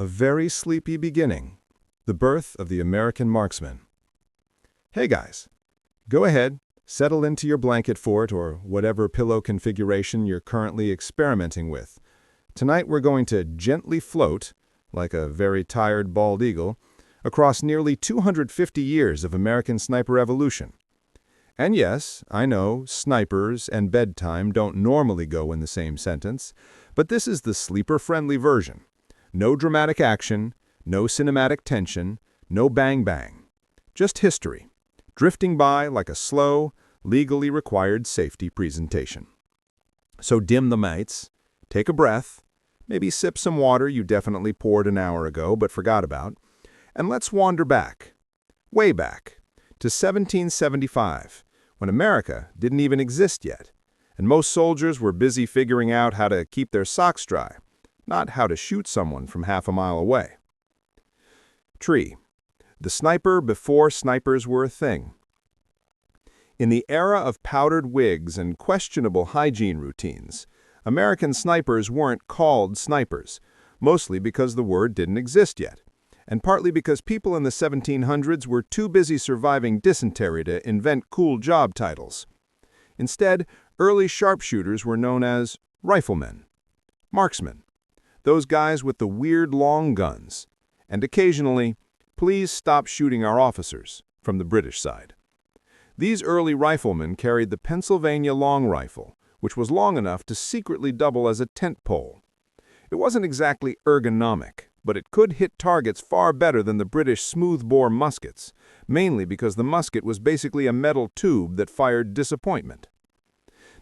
A very sleepy beginning. The birth of the American marksman. Hey guys, go ahead, settle into your blanket fort or whatever pillow configuration you're currently experimenting with. Tonight we're going to gently float, like a very tired bald eagle, across nearly 250 years of American sniper evolution. And yes, I know snipers and bedtime don't normally go in the same sentence, but this is the sleeper-friendly version. No dramatic action, no cinematic tension, no bang-bang. Just history, drifting by like a slow, legally required safety presentation. So dim the lights, take a breath, maybe sip some water you definitely poured an hour ago but forgot about, and let's wander back, way back, to 1775, when America didn't even exist yet, and most soldiers were busy figuring out how to keep their socks dry, not how to shoot someone from half a mile away. Tree. The sniper before snipers were a thing. In the era of powdered wigs and questionable hygiene routines, American snipers weren't called snipers, mostly because the word didn't exist yet, and partly because people in the 1700s were too busy surviving dysentery to invent cool job titles. Instead, early sharpshooters were known as riflemen, marksmen, those guys with the weird long guns, and occasionally, please stop shooting our officers, from the British side. These early riflemen carried the Pennsylvania long rifle, which was long enough to secretly double as a tent pole. It wasn't exactly ergonomic, but it could hit targets far better than the British smoothbore muskets, mainly because the musket was basically a metal tube that fired disappointment.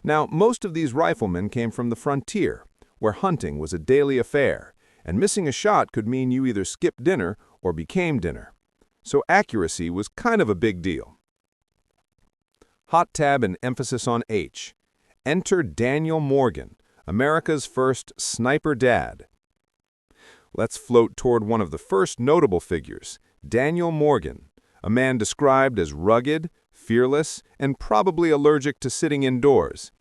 Now, most of these riflemen came from the frontier, where hunting was a daily affair, and missing a shot could mean you either skipped dinner or became dinner. So accuracy was kind of a big deal. Hot tab and emphasis on H. Enter Daniel Morgan, America's first sniper dad. Let's float toward one of the first notable figures, Daniel Morgan, a man described as rugged, fearless, and probably allergic to sitting indoors.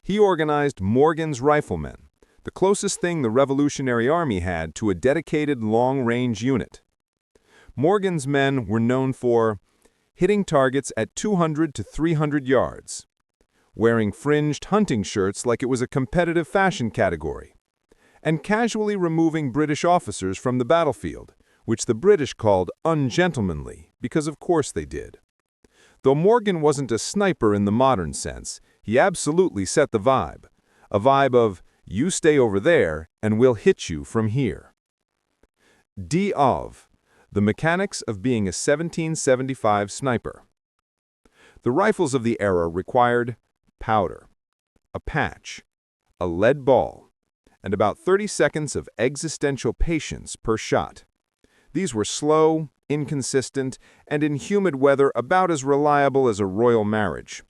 He organized Morgan's Riflemen, the closest thing the Revolutionary Army had to a dedicated long-range unit. Morgan's men were known for hitting targets at 200 to 300 yards, wearing fringed hunting shirts like it was a competitive fashion category, and casually removing British officers from the battlefield, which the British called ungentlemanly, because of course they did. Though Morgan wasn't a sniper in the modern sense, he absolutely set the vibe, a vibe of, you stay over there, and we'll hit you from here. D.O.V. The mechanics of being a 1775 sniper. The rifles of the era required powder, a patch, a lead ball, and about 30 seconds of existential patience per shot. These were slow, inconsistent, and in humid weather about as reliable as a royal marriage.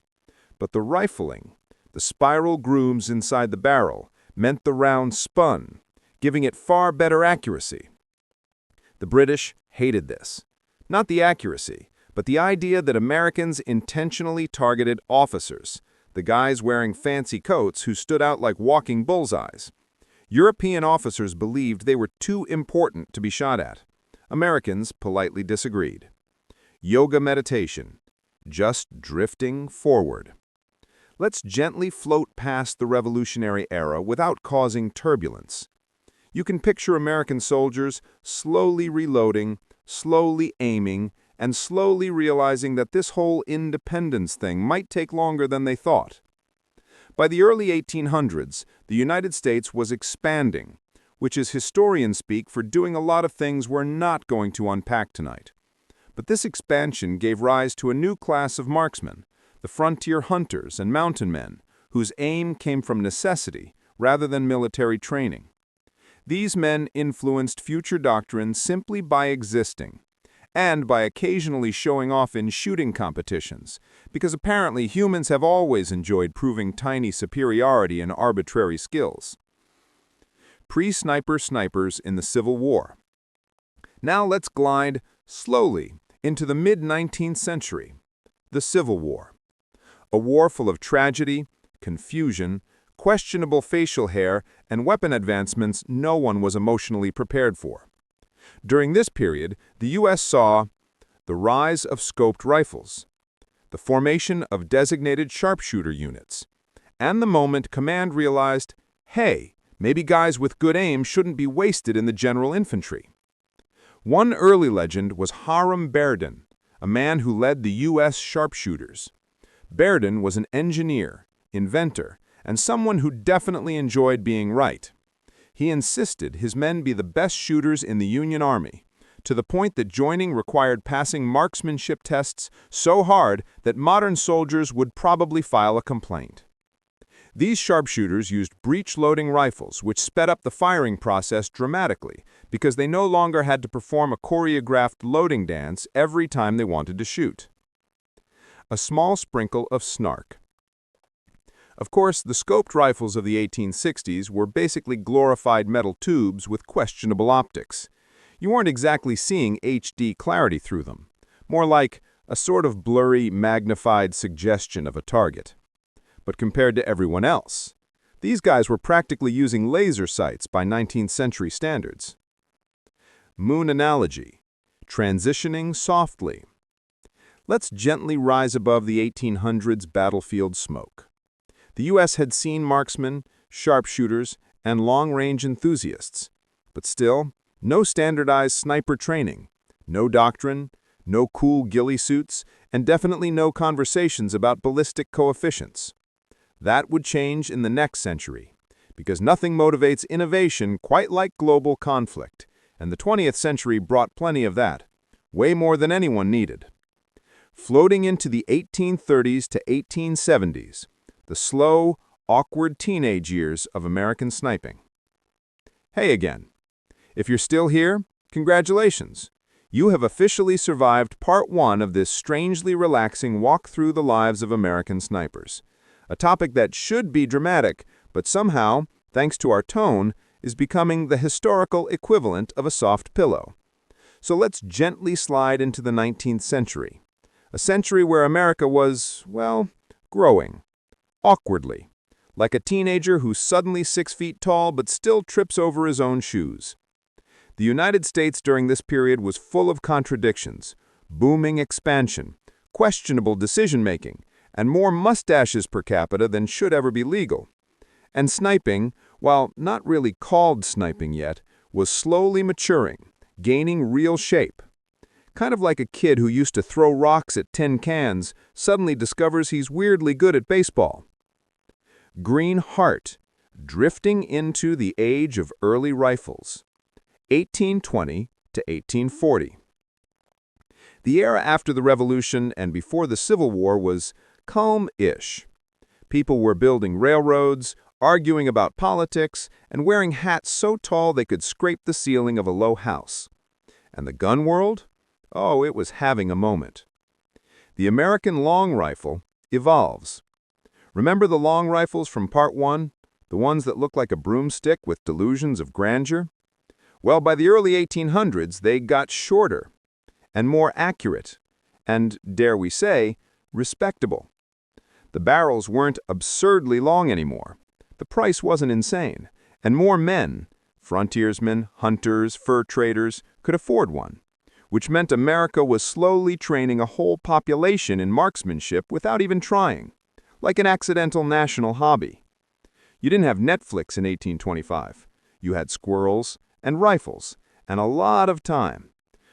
But the rifling, the spiral grooves inside the barrel, meant the round spun, giving it far better accuracy. The British hated this. Not the accuracy, but the idea that Americans intentionally targeted officers, the guys wearing fancy coats who stood out like walking bullseyes. European officers believed they were too important to be shot at. Americans politely disagreed. Yoga meditation, just drifting forward. Let's gently float past the Revolutionary era without causing turbulence. You can picture American soldiers slowly reloading, slowly aiming, and slowly realizing that this whole independence thing might take longer than they thought. By the early 1800s, the United States was expanding, which is historian speak for doing a lot of things we're not going to unpack tonight. But this expansion gave rise to a new class of marksmen, the frontier hunters and mountain men, whose aim came from necessity rather than military training. These men influenced future doctrine simply by existing, and by occasionally showing off in shooting competitions, because apparently humans have always enjoyed proving tiny superiority in arbitrary skills. Pre-sniper snipers in the Civil War. Now let's glide slowly into the mid-19th century, the Civil War. A war full of tragedy, confusion, questionable facial hair, and weapon advancements no one was emotionally prepared for. During this period, the U.S. saw the rise of scoped rifles, the formation of designated sharpshooter units, and the moment command realized, hey, maybe guys with good aim shouldn't be wasted in the general infantry. One early legend was Hiram Berdan, a man who led the U.S. sharpshooters. Berdan was an engineer, inventor, and someone who definitely enjoyed being right. He insisted his men be the best shooters in the Union Army, to the point that joining required passing marksmanship tests so hard that modern soldiers would probably file a complaint. These sharpshooters used breech-loading rifles, which sped up the firing process dramatically because they no longer had to perform a choreographed loading dance every time they wanted to shoot. A small sprinkle of snark. Of course, the scoped rifles of the 1860s were basically glorified metal tubes with questionable optics. You weren't exactly seeing HD clarity through them, more like a sort of blurry, magnified suggestion of a target. But compared to everyone else, these guys were practically using laser sights by 19th century standards. Moon analogy, transitioning softly. Let's gently rise above the 1800s battlefield smoke. The U.S. had seen marksmen, sharpshooters, and long-range enthusiasts, but still, no standardized sniper training, no doctrine, no cool ghillie suits, and definitely no conversations about ballistic coefficients. That would change in the next century, because nothing motivates innovation quite like global conflict, and the 20th century brought plenty of that, way more than anyone needed. Floating into the 1830s to 1870s, the slow, awkward teenage years of American sniping. Hey again. If you're still here, congratulations. You have officially survived part 1 of this strangely relaxing walk through the lives of American snipers. A topic that should be dramatic, but somehow, thanks to our tone, is becoming the historical equivalent of a soft pillow. So let's gently slide into the 19th century. A century where America was, well, growing. Awkwardly. Like a teenager who's suddenly 6 feet tall but still trips over his own shoes. The United States during this period was full of contradictions, booming expansion, questionable decision-making, and more mustaches per capita than should ever be legal. And sniping, while not really called sniping yet, was slowly maturing, gaining real shape. Kind of like a kid who used to throw rocks at tin cans suddenly discovers he's weirdly good at baseball. Green Heart, drifting into the age of early rifles, 1820 to 1840. The era after the Revolution and before the Civil War was calm-ish. People were building railroads, arguing about politics, and wearing hats so tall they could scrape the ceiling of a low house. And the gun world? Oh, it was having a moment. The American long rifle evolves. Remember the long rifles from Part 1? The ones that look like a broomstick with delusions of grandeur? Well, by the early 1800s, they got shorter and more accurate and, dare we say, respectable. The barrels weren't absurdly long anymore. The price wasn't insane, and more men, frontiersmen, hunters, fur traders, could afford one, which meant America was slowly training a whole population in marksmanship without even trying, like an accidental national hobby. You didn't have Netflix in 1825. You had squirrels and rifles and a lot of time.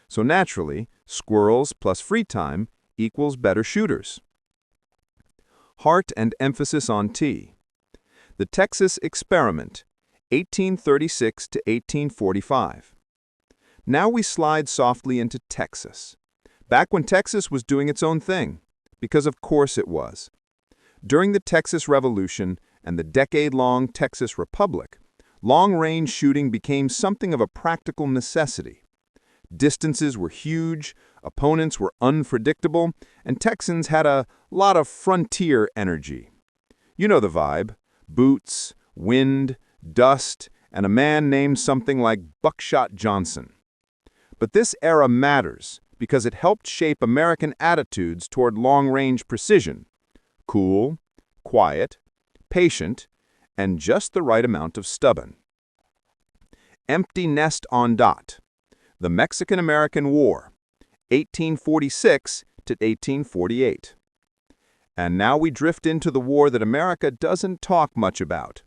So naturally, squirrels plus free time equals better shooters. Heart and emphasis on T. The Texas Experiment, 1836 to 1845. Now we slide softly into Texas. Back when Texas was doing its own thing, because of course it was. During the Texas Revolution and the decade-long Texas Republic, long-range shooting became something of a practical necessity. Distances were huge, opponents were unpredictable, and Texans had a lot of frontier energy. You know the vibe: boots, wind, dust, and a man named something like Buckshot Johnson. But this era matters because it helped shape American attitudes toward long-range precision. Cool, quiet, patient, and just the right amount of stubborn. Empty nest on dot. The Mexican-American War, 1846 to 1848. And now we drift into the war that America doesn't talk much about,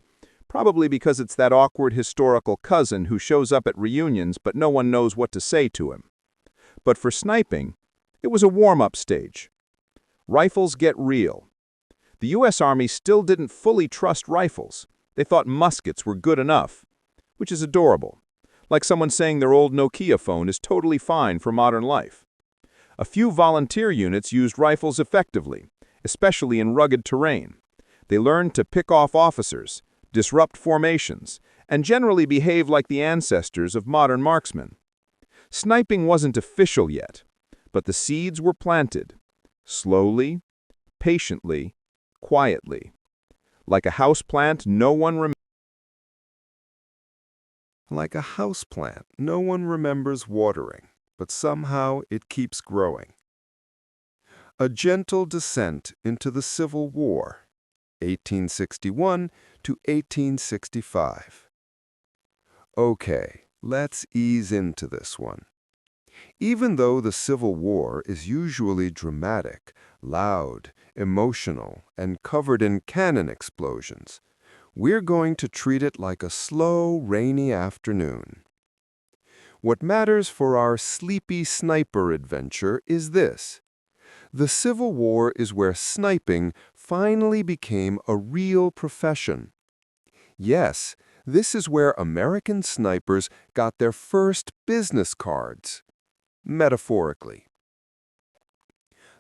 probably because it's that awkward historical cousin who shows up at reunions but no one knows what to say to him. But for sniping, it was a warm-up stage. Rifles get real. The U.S. Army still didn't fully trust rifles. They thought muskets were good enough, which is adorable, like someone saying their old Nokia phone is totally fine for modern life. A few volunteer units used rifles effectively, especially in rugged terrain. They learned to pick off officers, disrupt formations, and generally behave like the ancestors of modern marksmen. Sniping wasn't official yet, but the seeds were planted, slowly, patiently, quietly. Like a houseplant, no one remembers watering, but somehow it keeps growing. A gentle descent into the Civil War, 1861 to 1865. Okay, let's ease into this one. Even though the Civil War is usually dramatic, loud, emotional, and covered in cannon explosions, we're going to treat it like a slow, rainy afternoon. What matters for our sleepy sniper adventure is this. The Civil War is where sniping finally became a real profession. Yes, this is where American snipers got their first business cards, metaphorically.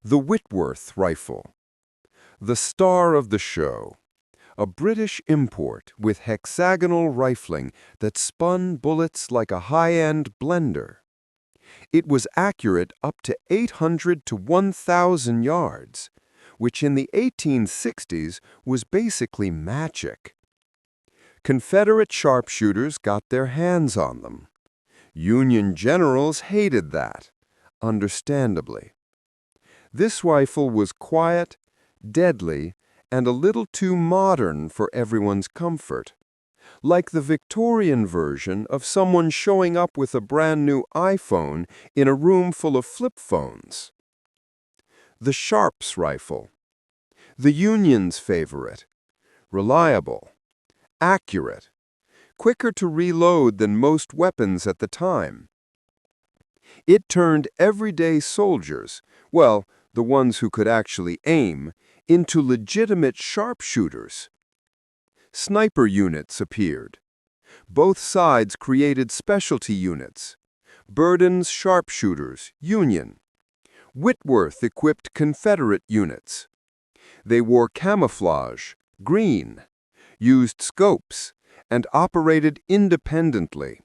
The Whitworth rifle, the star of the show, a British import with hexagonal rifling that spun bullets like a high-end blender. It was accurate up to 800 to 1,000 yards, which in the 1860s was basically magic. Confederate sharpshooters got their hands on them. Union generals hated that, understandably. This rifle was quiet, deadly, and a little too modern for everyone's comfort. Like the Victorian version of someone showing up with a brand new iPhone in a room full of flip phones. The Sharps rifle. The Union's favorite. Reliable. Accurate. Quicker to reload than most weapons at the time. It turned everyday soldiers, well, the ones who could actually aim, into legitimate sharpshooters. Sniper units appeared. Both sides created specialty units. Burden's sharpshooters, Union. Whitworth equipped Confederate units. They wore camouflage, green, used scopes, and operated independently.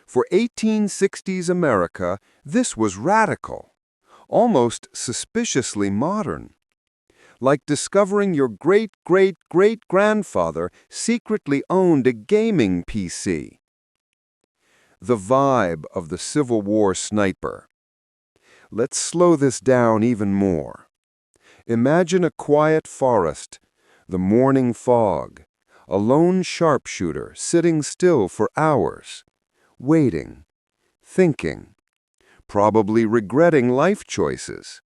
For 1860s America, this was radical, almost suspiciously modern. Like discovering your great-great-great-grandfather secretly owned a gaming PC. The vibe of the Civil War sniper. Let's slow this down even more. Imagine a quiet forest, the morning fog, a lone sharpshooter sitting still for hours, waiting, thinking, probably regretting life choices,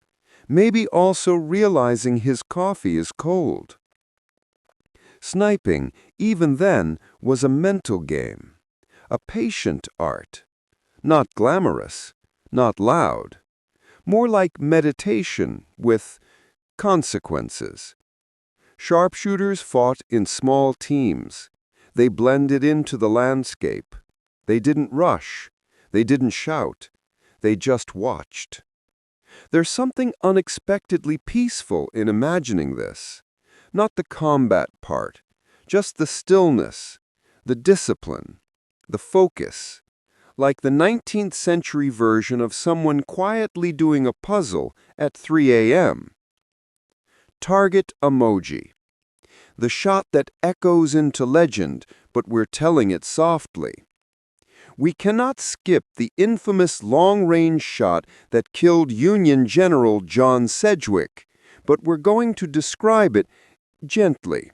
maybe also realizing his coffee is cold. Sniping, even then, was a mental game, a patient art, not glamorous, not loud, more like meditation with consequences. Sharpshooters fought in small teams. They blended into the landscape. They didn't rush. They didn't shout. They just watched. There's something unexpectedly peaceful in imagining this. Not the combat part, just the stillness, the discipline, the focus. Like the 19th century version of someone quietly doing a puzzle at 3 a.m. Target emoji. The shot that echoes into legend, but we're telling it softly. We cannot skip the infamous long-range shot that killed Union General John Sedgwick, but we're going to describe it gently.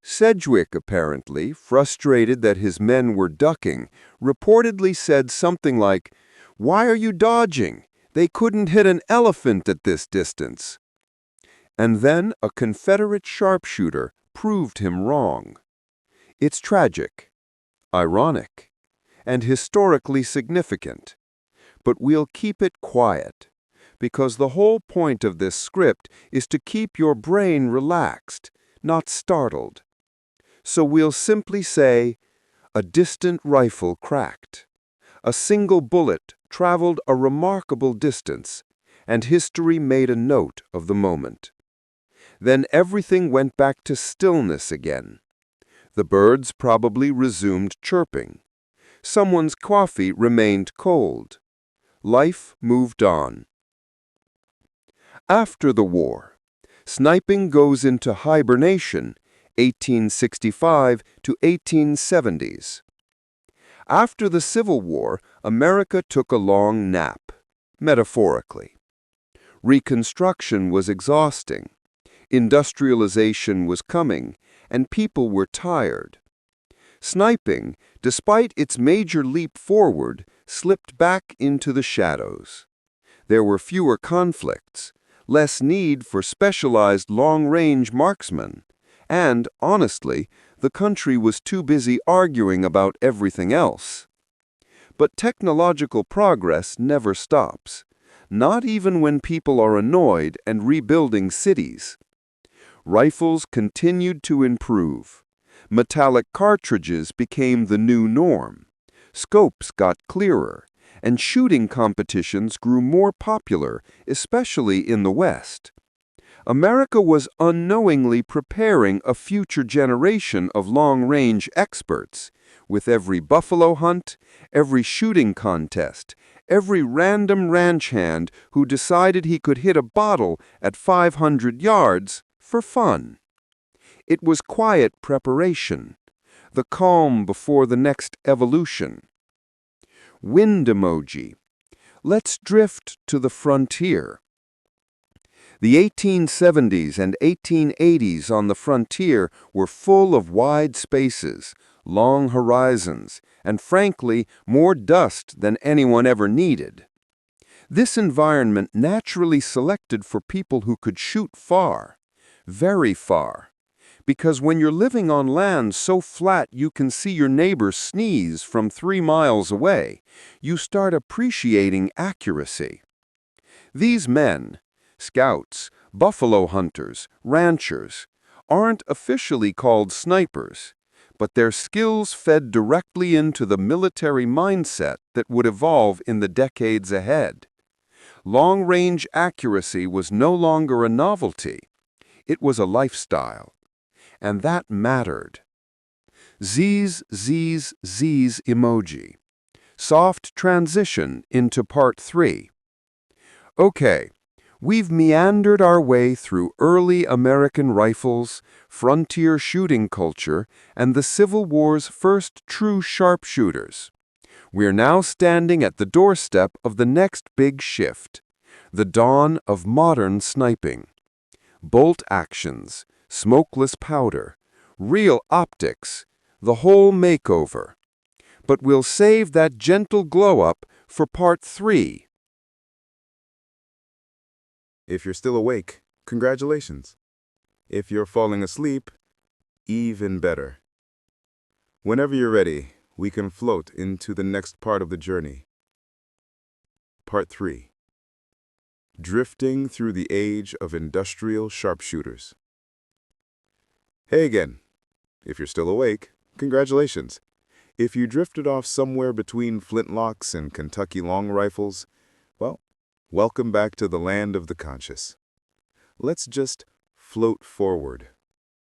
Sedgwick, apparently, frustrated that his men were ducking, reportedly said something like, "Why are you dodging? They couldn't hit an elephant at this distance." And then a Confederate sharpshooter proved him wrong. It's tragic, ironic, and historically significant. But we'll keep it quiet, because the whole point of this script is to keep your brain relaxed, not startled. So we'll simply say, a distant rifle cracked. A single bullet traveled a remarkable distance, and history made a note of the moment. Then everything went back to stillness again. The birds probably resumed chirping. Someone's coffee remained cold. Life moved on. After the war, sniping goes into hibernation, 1865 to 1870s. After the Civil War, America took a long nap, metaphorically. Reconstruction was exhausting. Industrialization was coming, and people were tired. Sniping, despite its major leap forward, slipped back into the shadows. There were fewer conflicts, less need for specialized long-range marksmen, and, honestly, the country was too busy arguing about everything else. But technological progress never stops, not even when people are annoyed and rebuilding cities. Rifles continued to improve. Metallic cartridges became the new norm. Scopes got clearer, and shooting competitions grew more popular, especially in the West. America was unknowingly preparing a future generation of long-range experts. With every buffalo hunt, every shooting contest, every random ranch hand who decided he could hit a bottle at 500 yards for fun. It was quiet preparation, the calm before the next evolution. Wind emoji. Let's drift to the frontier. The 1870s and 1880s on the frontier were full of wide spaces, long horizons, and frankly, more dust than anyone ever needed. This environment naturally selected for people who could shoot far, very far, because when you're living on land so flat you can see your neighbor sneeze from 3 miles away, you start appreciating accuracy. These men, scouts, buffalo hunters, ranchers, aren't officially called snipers, but their skills fed directly into the military mindset that would evolve in the decades ahead. Long-range accuracy was no longer a novelty. It was a lifestyle. And that mattered. Z's emoji. Soft transition into part 3. Okay, we've meandered our way through early American rifles, frontier shooting culture, and the Civil War's first true sharpshooters. We're now standing at the doorstep of the next big shift, the dawn of modern sniping. Bolt actions, smokeless powder, real optics, the whole makeover. But we'll save that gentle glow-up for part 3. If you're still awake, congratulations. If you're falling asleep, even better. Whenever you're ready, we can float into the next part of the journey. Part 3. Drifting through the age of industrial sharpshooters. Hey again. If you're still awake, congratulations. If you drifted off somewhere between flintlocks and Kentucky long rifles, well, welcome back to the land of the conscious. Let's just float forward,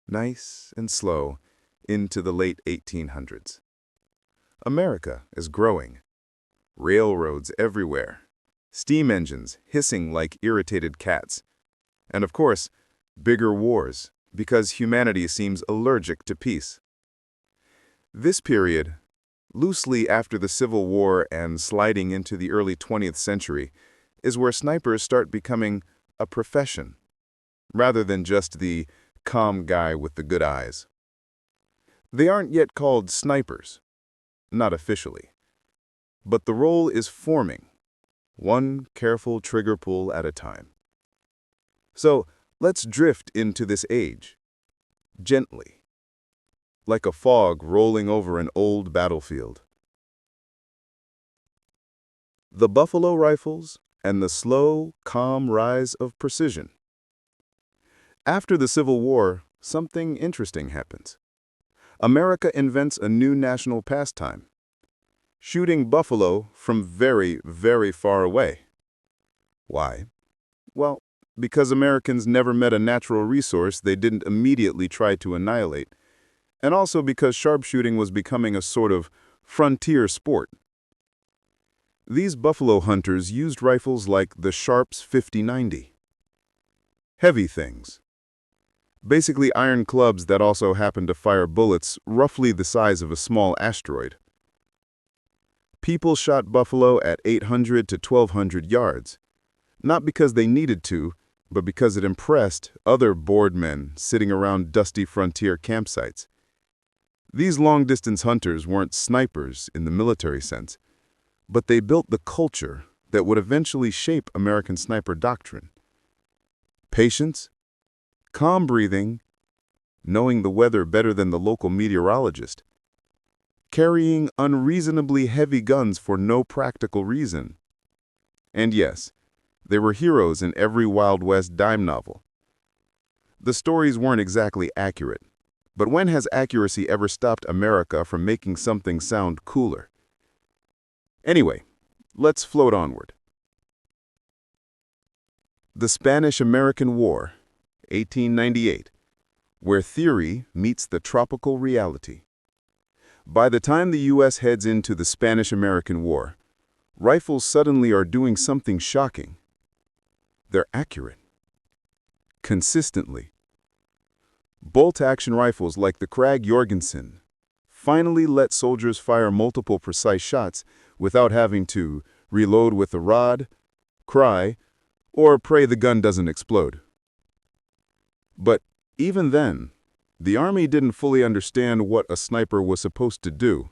nice and slow, into the late 1800s. America is growing. Railroads everywhere. Steam engines hissing like irritated cats. And of course, bigger wars, because humanity seems allergic to peace. This period, loosely after the Civil War and sliding into the early 20th century, is where snipers start becoming a profession, rather than just the calm guy with the good eyes. They aren't yet called snipers, not officially. But the role is forming, one careful trigger pull at a time. So let's drift into this age, gently, like a fog rolling over an old battlefield. The buffalo rifles and the slow, calm rise of precision. After the Civil War, something interesting happens. America invents a new national pastime: shooting buffalo from very, very far away. Why? Well, because Americans never met a natural resource they didn't immediately try to annihilate, and also because sharpshooting was becoming a sort of frontier sport. These buffalo hunters used rifles like the Sharps 50-90. Heavy things. Basically iron clubs that also happen to fire bullets roughly the size of a small asteroid. People shot buffalo at 800 to 1,200 yards, not because they needed to, but because it impressed other bored men sitting around dusty frontier campsites. These long-distance hunters weren't snipers in the military sense, but they built the culture that would eventually shape American sniper doctrine. Patience, calm breathing, knowing the weather better than the local meteorologist, carrying unreasonably heavy guns for no practical reason. And yes, there were heroes in every Wild West dime novel. The stories weren't exactly accurate, but when has accuracy ever stopped America from making something sound cooler? Anyway, let's float onward. The Spanish-American War, 1898, where theory meets the tropical reality. By the time the U.S. heads into the Spanish-American War, rifles suddenly are doing something shocking. They're accurate. Consistently. Bolt-action rifles like the Krag-Jorgensen finally let soldiers fire multiple precise shots without having to reload with a rod, cry, or pray the gun doesn't explode. But even then, the Army didn't fully understand what a sniper was supposed to do.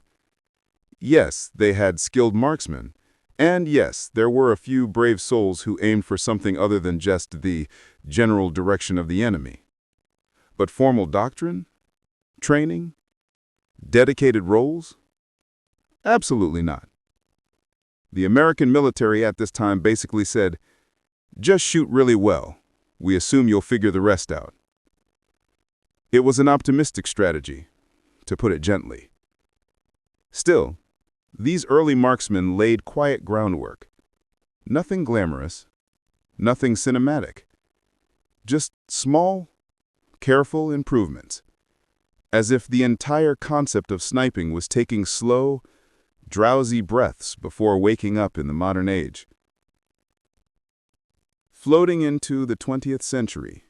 Yes, they had skilled marksmen, and yes, there were a few brave souls who aimed for something other than just the general direction of the enemy. But formal doctrine? Training? Dedicated roles? Absolutely not. The American military at this time basically said, "Just shoot really well. We assume you'll figure the rest out." It was an optimistic strategy, to put it gently. Still, these early marksmen laid quiet groundwork. Nothing glamorous, nothing cinematic. Just small, careful improvements. As if the entire concept of sniping was taking slow, drowsy breaths before waking up in the modern age. Floating into the 20th century.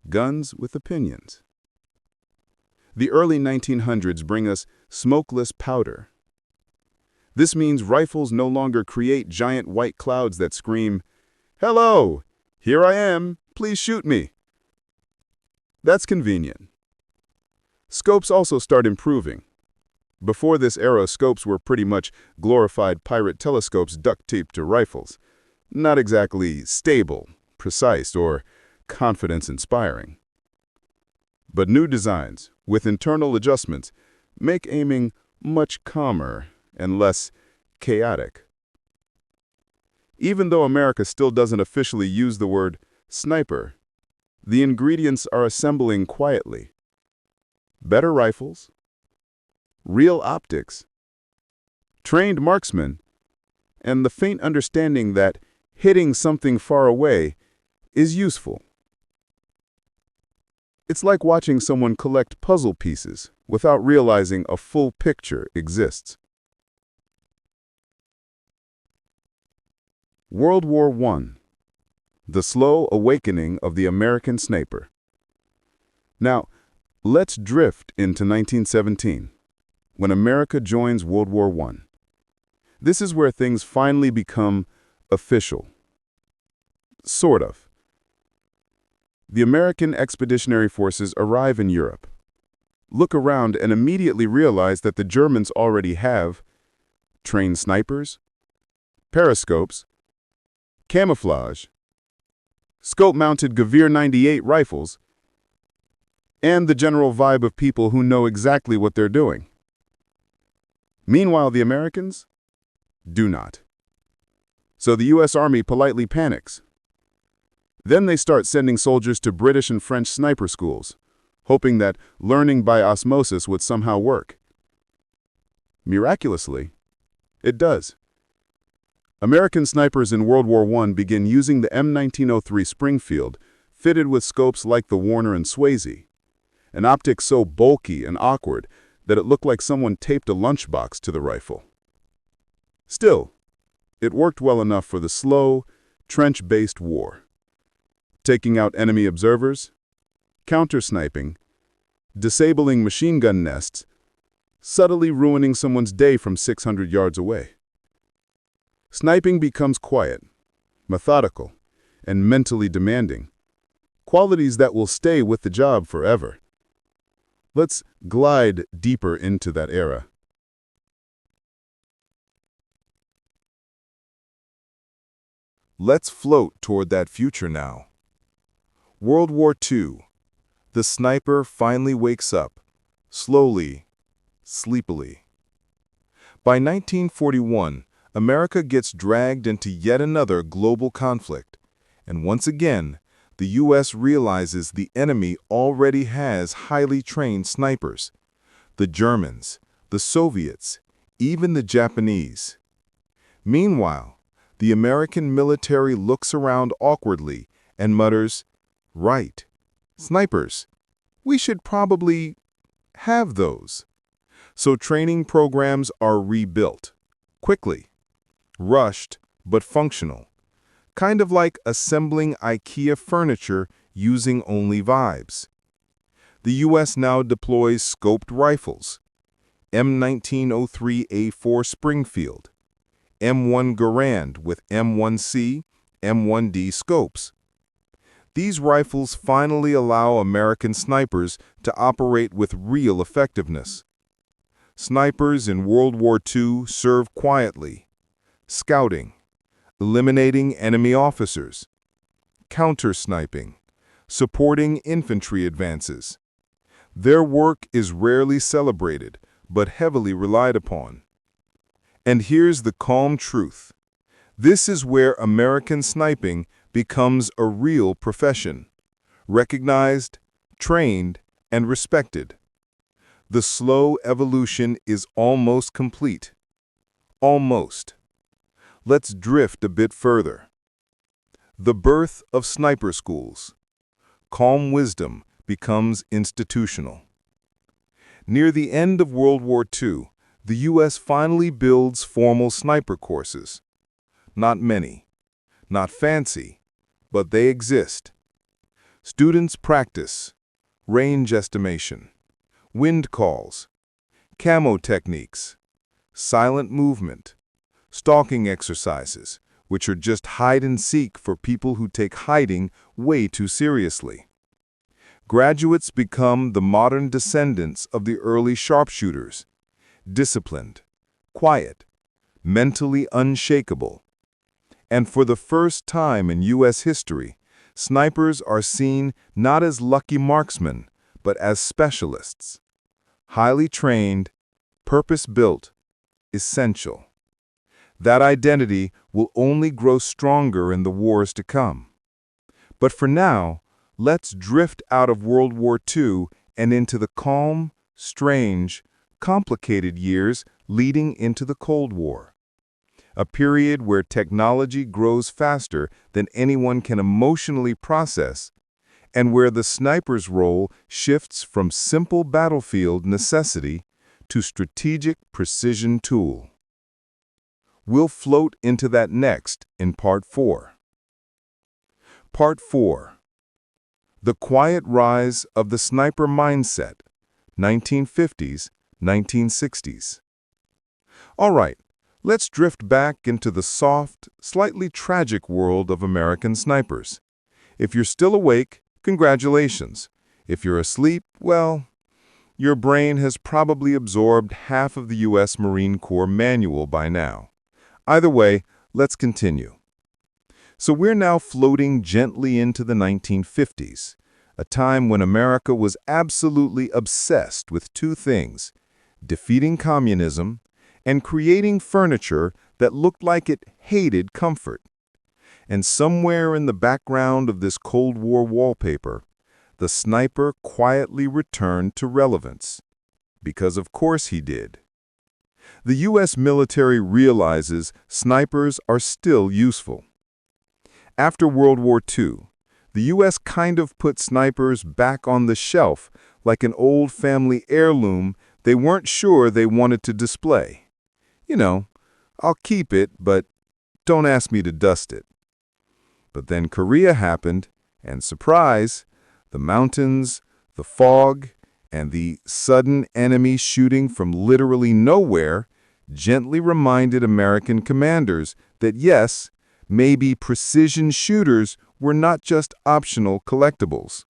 Guns with opinions. The early 1900s bring us smokeless powder. This means rifles no longer create giant white clouds that scream, "Hello, here I am, please shoot me." That's convenient. Scopes also start improving. Before this era, scopes were pretty much glorified pirate telescopes duct-taped to rifles. Not exactly stable, precise, or confidence-inspiring. But new designs, with internal adjustments, make aiming much calmer and less chaotic. Even though America still doesn't officially use the word sniper, the ingredients are assembling quietly. Better rifles, real optics, trained marksmen, and the faint understanding that hitting something far away is useful. It's like watching someone collect puzzle pieces without realizing a full picture exists. World War I. The slow awakening of the American sniper. Now, let's drift into 1917, when America joins World War I. This is where things finally become official. Sort of. The American Expeditionary Forces arrive in Europe. look around and immediately realize that the Germans already have trained snipers, periscopes, camouflage, scope-mounted Gevir 98 rifles, and the general vibe of people who know exactly what they're doing. Meanwhile, the Americans do not. So the U.S. Army politely panics. Then they start sending soldiers to British and French sniper schools, hoping that learning by osmosis would somehow work. Miraculously, it does. American snipers in World War I begin using the M1903 Springfield, fitted with scopes like the Warner and Swayze, an optic so bulky and awkward that it looked like someone taped a lunchbox to the rifle. Still, it worked well enough for the slow, trench-based war, taking out enemy observers, counter-sniping, disabling machine gun nests, subtly ruining someone's day from 600 yards away. Sniping becomes quiet, methodical, and mentally demanding, qualities that will stay with the job forever. Let's glide deeper into that era. Let's float toward that future now. World War II. The sniper finally wakes up, slowly, sleepily. By 1941, America gets dragged into yet another global conflict, and once again, the U.S. realizes the enemy already has highly trained snipers. The Germans, the Soviets, even the Japanese. Meanwhile, the American military looks around awkwardly and mutters, "Right, snipers. We should probably have those." So training programs are rebuilt, quickly, rushed but functional, kind of like assembling IKEA furniture using only vibes. The U.S. now deploys scoped rifles, M1903A4 Springfield, M1 Garand with M1C, M1D scopes. These rifles finally allow American snipers to operate with real effectiveness. Snipers in World War II serve quietly, scouting, eliminating enemy officers, counter-sniping, supporting infantry advances. Their work is rarely celebrated, but heavily relied upon. And here's the calm truth. This is where American sniping becomes a real profession, recognized, trained, and respected. The slow evolution is almost complete. Almost. Let's drift a bit further. The birth of sniper schools. Calm wisdom becomes institutional. Near the end of World War II, the U.S. finally builds formal sniper courses. Not many, not fancy, but they exist. Students practice range estimation, wind calls, camo techniques, silent movement, stalking exercises, which are just hide and seek for people who take hiding way too seriously. Graduates become the modern descendants of the early sharpshooters, disciplined, quiet, mentally unshakable. And for the first time in U.S. history, snipers are seen not as lucky marksmen, but as specialists. Highly trained, purpose-built, essential. That identity will only grow stronger in the wars to come. But for now, let's drift out of World War II and into the calm, strange, complicated years leading into the Cold War. A period where technology grows faster than anyone can emotionally process, and where the sniper's role shifts from simple battlefield necessity to strategic precision tool. We'll float into that next in Part 4. Part 4. The Quiet Rise of the Sniper Mindset, 1950s, 1960s. All right, let's drift back into the soft, slightly tragic world of American snipers. If you're still awake, congratulations. If you're asleep, well, your brain has probably absorbed half of the U.S. Marine Corps manual by now. Either way, let's continue. So we're now floating gently into the 1950s, a time when America was absolutely obsessed with two things: defeating communism and creating furniture that looked like it hated comfort. And somewhere in the background of this Cold War wallpaper, the sniper quietly returned to relevance. Because of course he did. The U.S. military realizes snipers are still useful. After World War II, the U.S. kind of put snipers back on the shelf like an old family heirloom they weren't sure they wanted to display. You know, I'll keep it, but don't ask me to dust it. But then Korea happened, and surprise, the mountains, the fog, and the sudden enemy shooting from literally nowhere gently reminded American commanders that yes, maybe precision shooters were not just optional collectibles.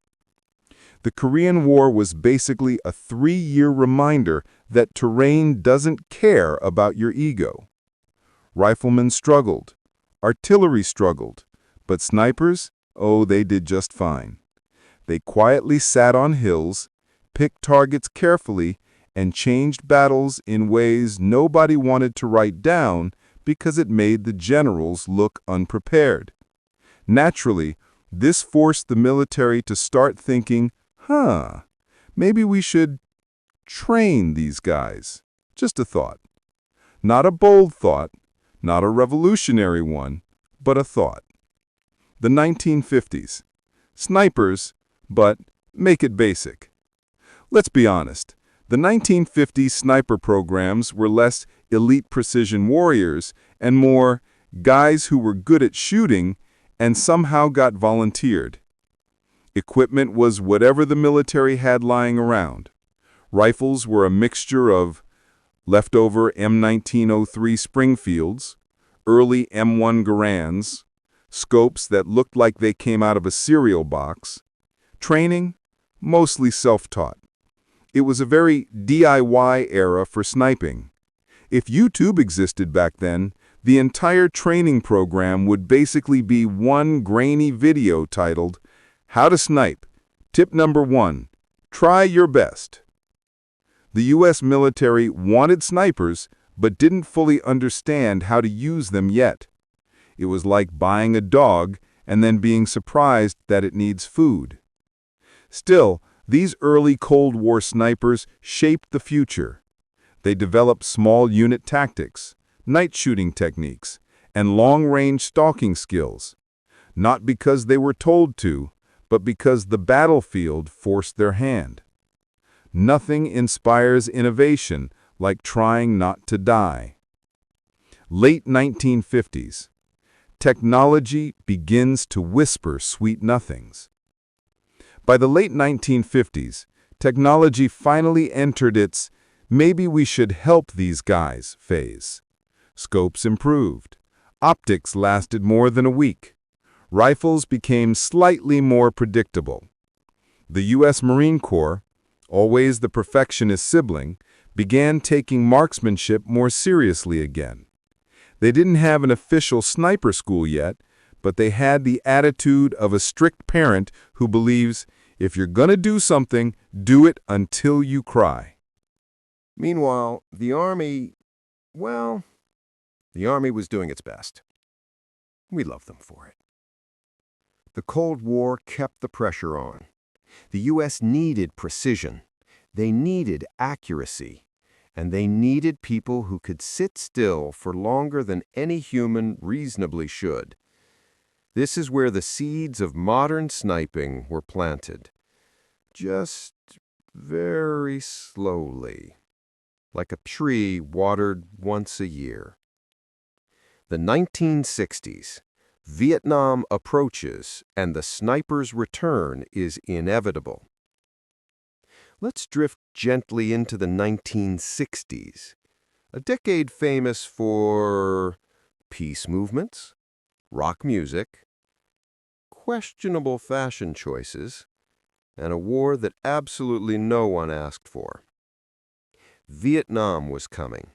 The Korean War was basically a 3-year reminder that terrain doesn't care about your ego. Riflemen struggled, artillery struggled, but snipers, oh, they did just fine. They quietly sat on hills, picked targets carefully, and changed battles in ways nobody wanted to write down because it made the generals look unprepared. Naturally, this forced the military to start thinking, maybe we should train these guys. Just a thought. Not a bold thought, not a revolutionary one, but a thought. The 1950s. Snipers, but make it basic. Let's be honest. The 1950s sniper programs were less elite precision warriors and more guys who were good at shooting and somehow got volunteered. Equipment was whatever the military had lying around. Rifles were a mixture of leftover M1903 Springfields, early M1 Garands, scopes that looked like they came out of a cereal box. Training, mostly self-taught. It was a very DIY era for sniping. If YouTube existed back then, the entire training program would basically be one grainy video titled, How to Snipe. Tip number 1, try your best. The U.S. military wanted snipers, but didn't fully understand how to use them yet. It was like buying a dog and then being surprised that it needs food. Still, these early Cold War snipers shaped the future. They developed small unit tactics, night shooting techniques, and long-range stalking skills, not because they were told to, but because the battlefield forced their hand. Nothing inspires innovation like trying not to die. Late 1950s. Technology begins to whisper sweet nothings. By the late 1950s, technology finally entered its maybe we should help these guys phase. Scopes improved. Optics lasted more than a week. Rifles became slightly more predictable. The U.S. Marine Corps, always the perfectionist sibling, began taking marksmanship more seriously again. They didn't have an official sniper school yet, but they had the attitude of a strict parent who believes, if you're gonna do something, do it until you cry. Meanwhile, the Army was doing its best. We love them for it. The Cold War kept the pressure on. The U.S. needed precision. They needed accuracy. And they needed people who could sit still for longer than any human reasonably should. This is where the seeds of modern sniping were planted. Just very slowly, like a tree watered once a year. The 1960s. Vietnam approaches, and the sniper's return is inevitable. Let's drift gently into the 1960s, a decade famous for peace movements, rock music, questionable fashion choices, and a war that absolutely no one asked for. Vietnam was coming,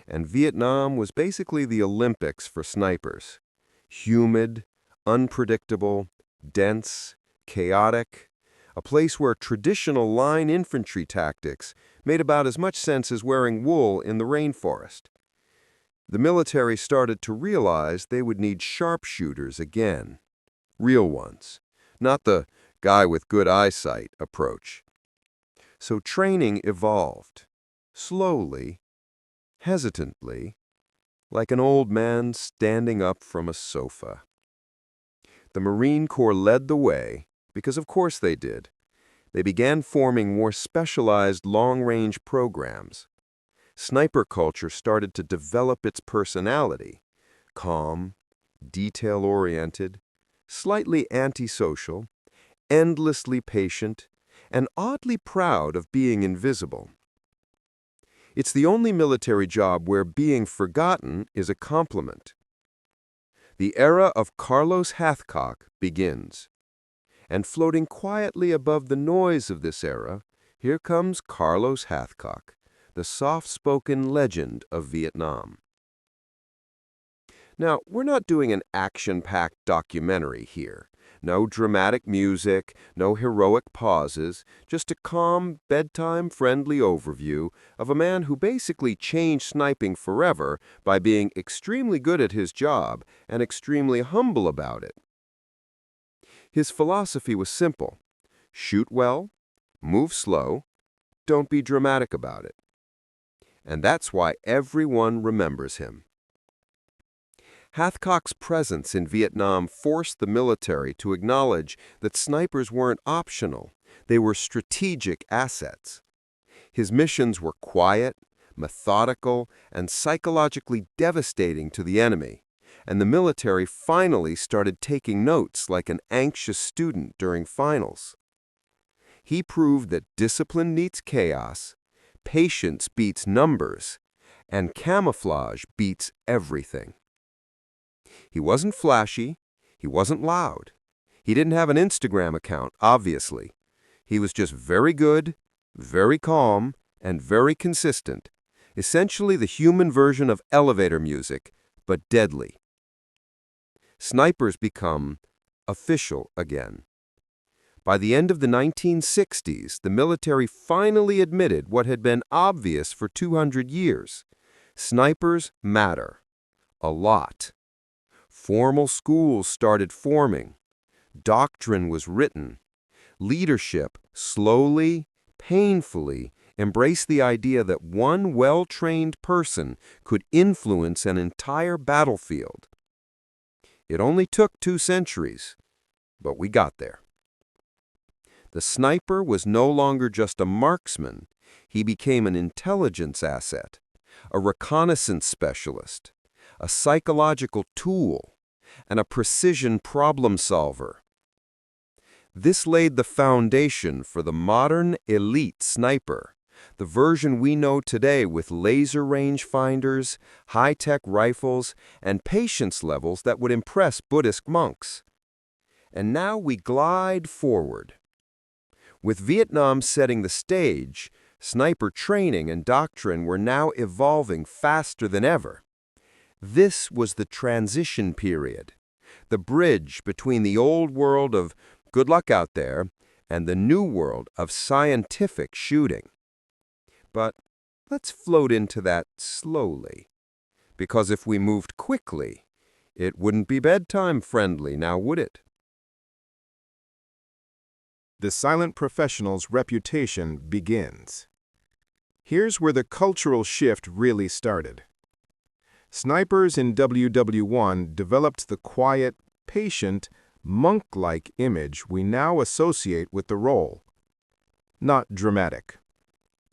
and Vietnam was basically the Olympics for snipers. Humid, unpredictable, dense, chaotic, a place where traditional line infantry tactics made about as much sense as wearing wool in the rainforest. The military started to realize they would need sharpshooters again. Real ones, not the guy with good eyesight approach. So training evolved, slowly, hesitantly, like an old man standing up from a sofa. The Marine Corps led the way, because of course they did. They began forming more specialized long-range programs. Sniper culture started to develop its personality, calm, detail-oriented, slightly antisocial, endlessly patient, and oddly proud of being invisible. It's the only military job where being forgotten is a compliment. The era of Carlos Hathcock begins. And floating quietly above the noise of this era, here comes Carlos Hathcock, the soft-spoken legend of Vietnam. Now, we're not doing an action-packed documentary here. No dramatic music, no heroic pauses, just a calm, bedtime-friendly overview of a man who basically changed sniping forever by being extremely good at his job and extremely humble about it. His philosophy was simple: shoot well, move slow, don't be dramatic about it. And that's why everyone remembers him. Hathcock's presence in Vietnam forced the military to acknowledge that snipers weren't optional, they were strategic assets. His missions were quiet, methodical, and psychologically devastating to the enemy, and the military finally started taking notes like an anxious student during finals. He proved that discipline beats chaos, patience beats numbers, and camouflage beats everything. He wasn't flashy, he wasn't loud. He didn't have an Instagram account, obviously. He was just very good, very calm, and very consistent. Essentially the human version of elevator music, but deadly. Snipers become official again. By the end of the 1960s, the military finally admitted what had been obvious for 200 years. Snipers matter. A lot. Formal schools started forming. Doctrine was written. Leadership, slowly, painfully, embraced the idea that one well-trained person could influence an entire battlefield. It only took 2 centuries, but we got there. The sniper was no longer just a marksman. He became an intelligence asset, a reconnaissance specialist, a psychological tool, and a precision problem solver. This laid the foundation for the modern elite sniper, the version we know today with laser rangefinders, high-tech rifles, and patience levels that would impress Buddhist monks. And now we glide forward. With Vietnam setting the stage, sniper training and doctrine were now evolving faster than ever. This was the transition period, the bridge between the old world of good luck out there and the new world of scientific shooting. But let's float into that slowly, because if we moved quickly, it wouldn't be bedtime friendly, now would it? The silent professional's reputation begins. Here's where the cultural shift really started. Snipers in WWI developed the quiet, patient, monk-like image we now associate with the role. Not dramatic.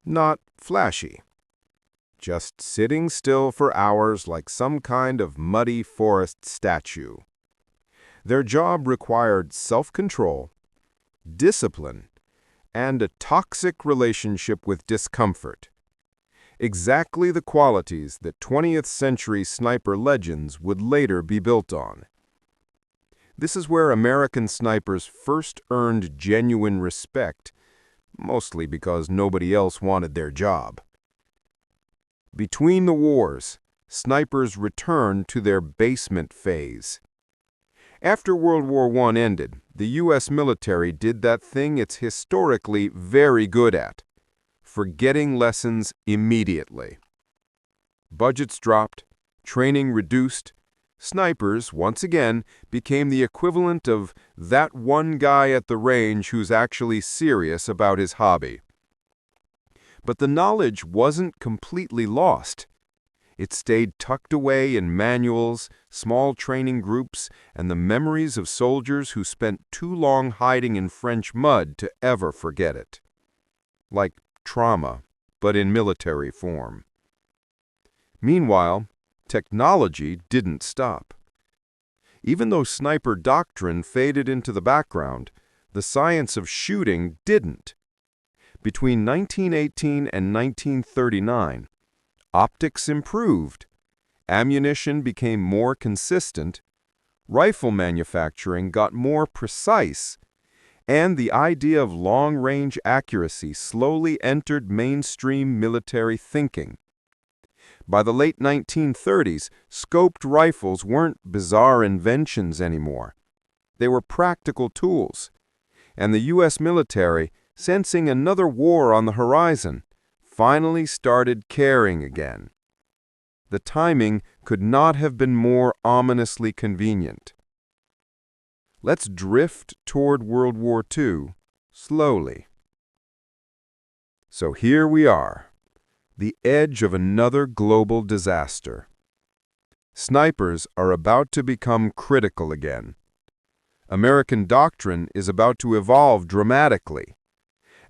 Not flashy. Just sitting still for hours like some kind of muddy forest statue. Their job required self-control, discipline, and a toxic relationship with discomfort. Exactly the qualities that 20th century sniper legends would later be built on. This is where American snipers first earned genuine respect, mostly because nobody else wanted their job. Between the wars, snipers returned to their basement phase. After World War I ended, the U.S. military did that thing it's historically very good at: forgetting lessons immediately. Budgets dropped, training reduced. Snipers, once again, became the equivalent of that one guy at the range who's actually serious about his hobby. But the knowledge wasn't completely lost. It stayed tucked away in manuals, small training groups, and the memories of soldiers who spent too long hiding in French mud to ever forget it. Like trauma, but in military form. Meanwhile, technology didn't stop. Even though sniper doctrine faded into the background, the science of shooting didn't. Between 1918 and 1939, optics improved, ammunition became more consistent, rifle manufacturing got more precise, and the idea of long-range accuracy slowly entered mainstream military thinking. By the late 1930s, scoped rifles weren't bizarre inventions anymore. They were practical tools, and the U.S. military, sensing another war on the horizon, finally started caring again. The timing could not have been more ominously convenient. Let's drift toward World War II, slowly. So here we are, the edge of another global disaster. Snipers are about to become critical again. American doctrine is about to evolve dramatically,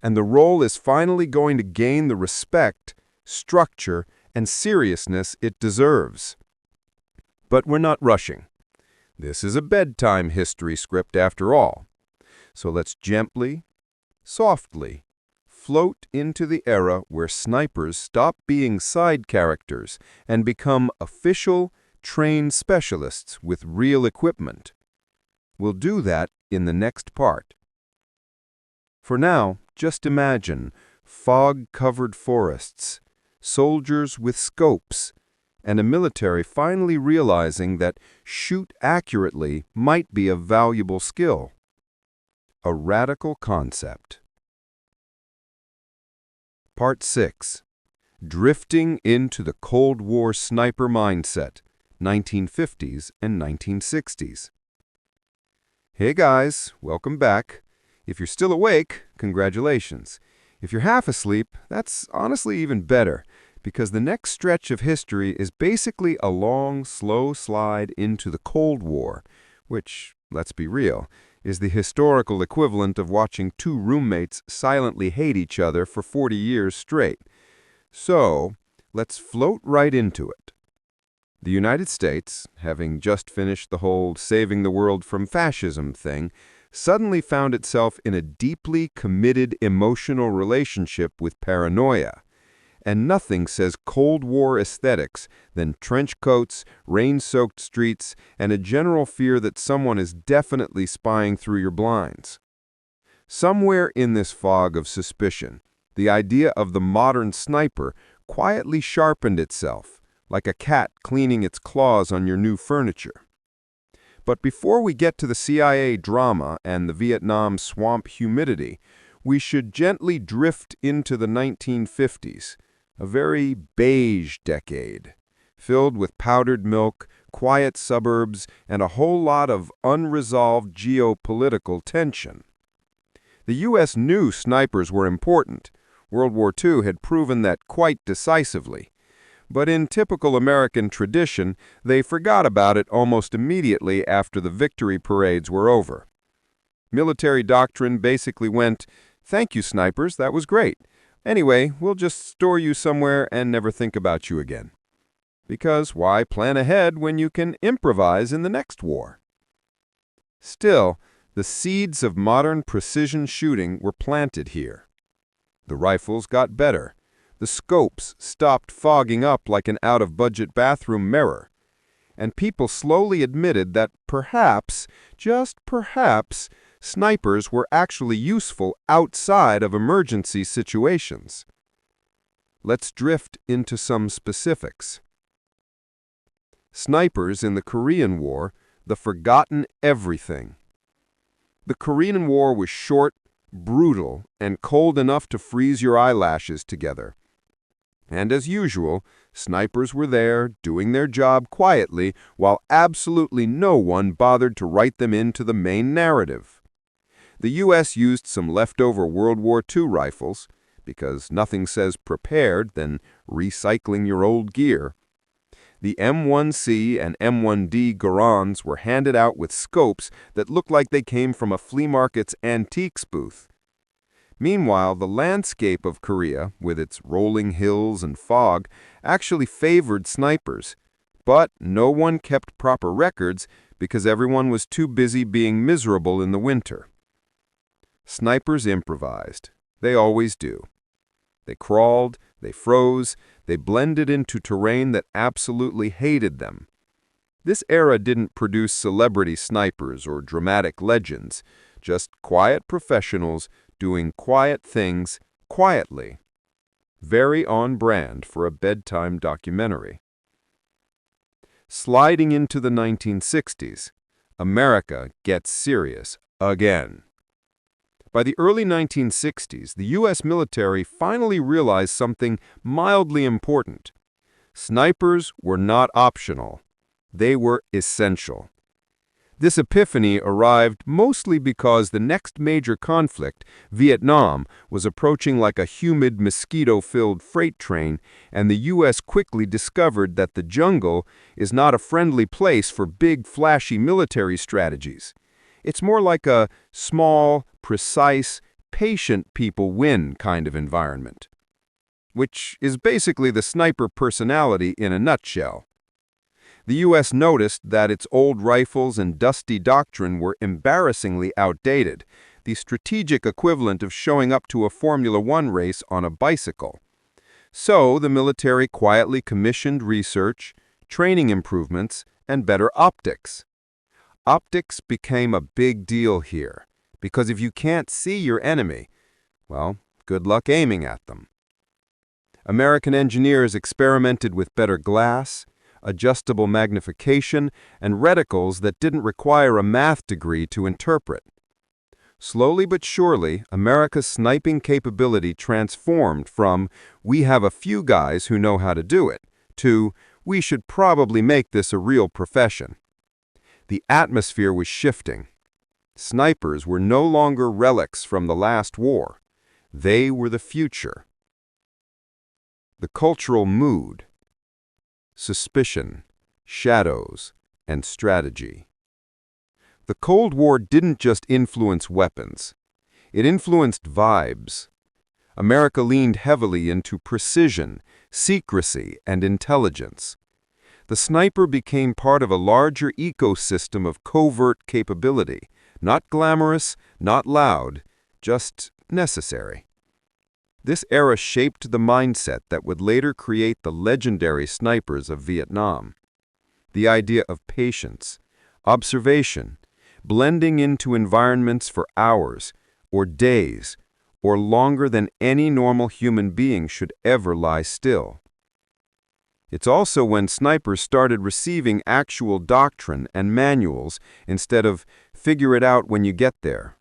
and the role is finally going to gain the respect, structure, and seriousness it deserves. But we're not rushing. This is a bedtime history script after all. So let's gently, softly, float into the era where snipers stop being side characters and become official, trained specialists with real equipment. We'll do that in the next part. For now, just imagine fog-covered forests, soldiers with scopes, and a military finally realizing that shoot accurately might be a valuable skill. A radical concept. Part 6. Drifting into the Cold War Sniper Mindset, 1950s and 1960s. Hey guys, welcome back. If you're still awake, congratulations. If you're half asleep, that's honestly even better, because the next stretch of history is basically a long, slow slide into the Cold War, which, let's be real, is the historical equivalent of watching two roommates silently hate each other for 40 years straight. So, let's float right into it. The United States, having just finished the whole saving the world from fascism thing, suddenly found itself in a deeply committed emotional relationship with paranoia. And nothing says Cold War aesthetics than trench coats, rain-soaked streets, and a general fear that someone is definitely spying through your blinds. Somewhere in this fog of suspicion, the idea of the modern sniper quietly sharpened itself, like a cat cleaning its claws on your new furniture. But before we get to the CIA drama and the Vietnam swamp humidity, we should gently drift into the 1950s. A very beige decade, filled with powdered milk, quiet suburbs, and a whole lot of unresolved geopolitical tension. The U.S. knew snipers were important. World War II had proven that quite decisively. But in typical American tradition, they forgot about it almost immediately after the victory parades were over. Military doctrine basically went, "Thank you, snipers, that was great. Anyway, we'll just store you somewhere and never think about you again." Because why plan ahead when you can improvise in the next war? Still, the seeds of modern precision shooting were planted here. The rifles got better. The scopes stopped fogging up like an out-of-budget bathroom mirror. and people slowly admitted that perhaps, just perhaps, snipers were actually useful outside of emergency situations. Let's drift into some specifics. Snipers in the Korean War, the forgotten everything. The Korean War was short, brutal, and cold enough to freeze your eyelashes together. And as usual, snipers were there, doing their job quietly, while absolutely no one bothered to write them into the main narrative. The U.S. used some leftover World War II rifles, because nothing says prepared than recycling your old gear. The M1C and M1D Garans were handed out with scopes that looked like they came from a flea market's antiques booth. Meanwhile, the landscape of Korea, with its rolling hills and fog, actually favored snipers. But no one kept proper records because everyone was too busy being miserable in the winter. Snipers improvised. They always do. They crawled, they froze, they blended into terrain that absolutely hated them. This era didn't produce celebrity snipers or dramatic legends, just quiet professionals doing quiet things quietly. Very on brand for a bedtime documentary. Sliding into the 1960s, America gets serious again. By the early 1960s, the U.S. military finally realized something mildly important. Snipers were not optional. They were essential. This epiphany arrived mostly because the next major conflict, Vietnam, was approaching like a humid, mosquito-filled freight train, and the U.S. quickly discovered that the jungle is not a friendly place for big, flashy military strategies. It's more like a small, precise, patient people win kind of environment, which is basically the sniper personality in a nutshell. The U.S. noticed that its old rifles and dusty doctrine were embarrassingly outdated, the strategic equivalent of showing up to a Formula One race on a bicycle. So the military quietly commissioned research, training improvements, and better optics. Optics became a big deal here, because if you can't see your enemy, well, good luck aiming at them. American engineers experimented with better glass, adjustable magnification, and reticles that didn't require a math degree to interpret. Slowly but surely, America's sniping capability transformed from, "we have a few guys who know how to do it," to, "we should probably make this a real profession." The atmosphere was shifting. Snipers were no longer relics from the last war. They were the future. The cultural mood. Suspicion, shadows, and strategy. The Cold War didn't just influence weapons. It influenced vibes. America leaned heavily into precision, secrecy, and intelligence. The sniper became part of a larger ecosystem of covert capability, not glamorous, not loud, just necessary. This era shaped the mindset that would later create the legendary snipers of Vietnam. The idea of patience, observation, blending into environments for hours, or days, or longer than any normal human being should ever lie still. It's also when snipers started receiving actual doctrine and manuals instead of figure it out when you get there.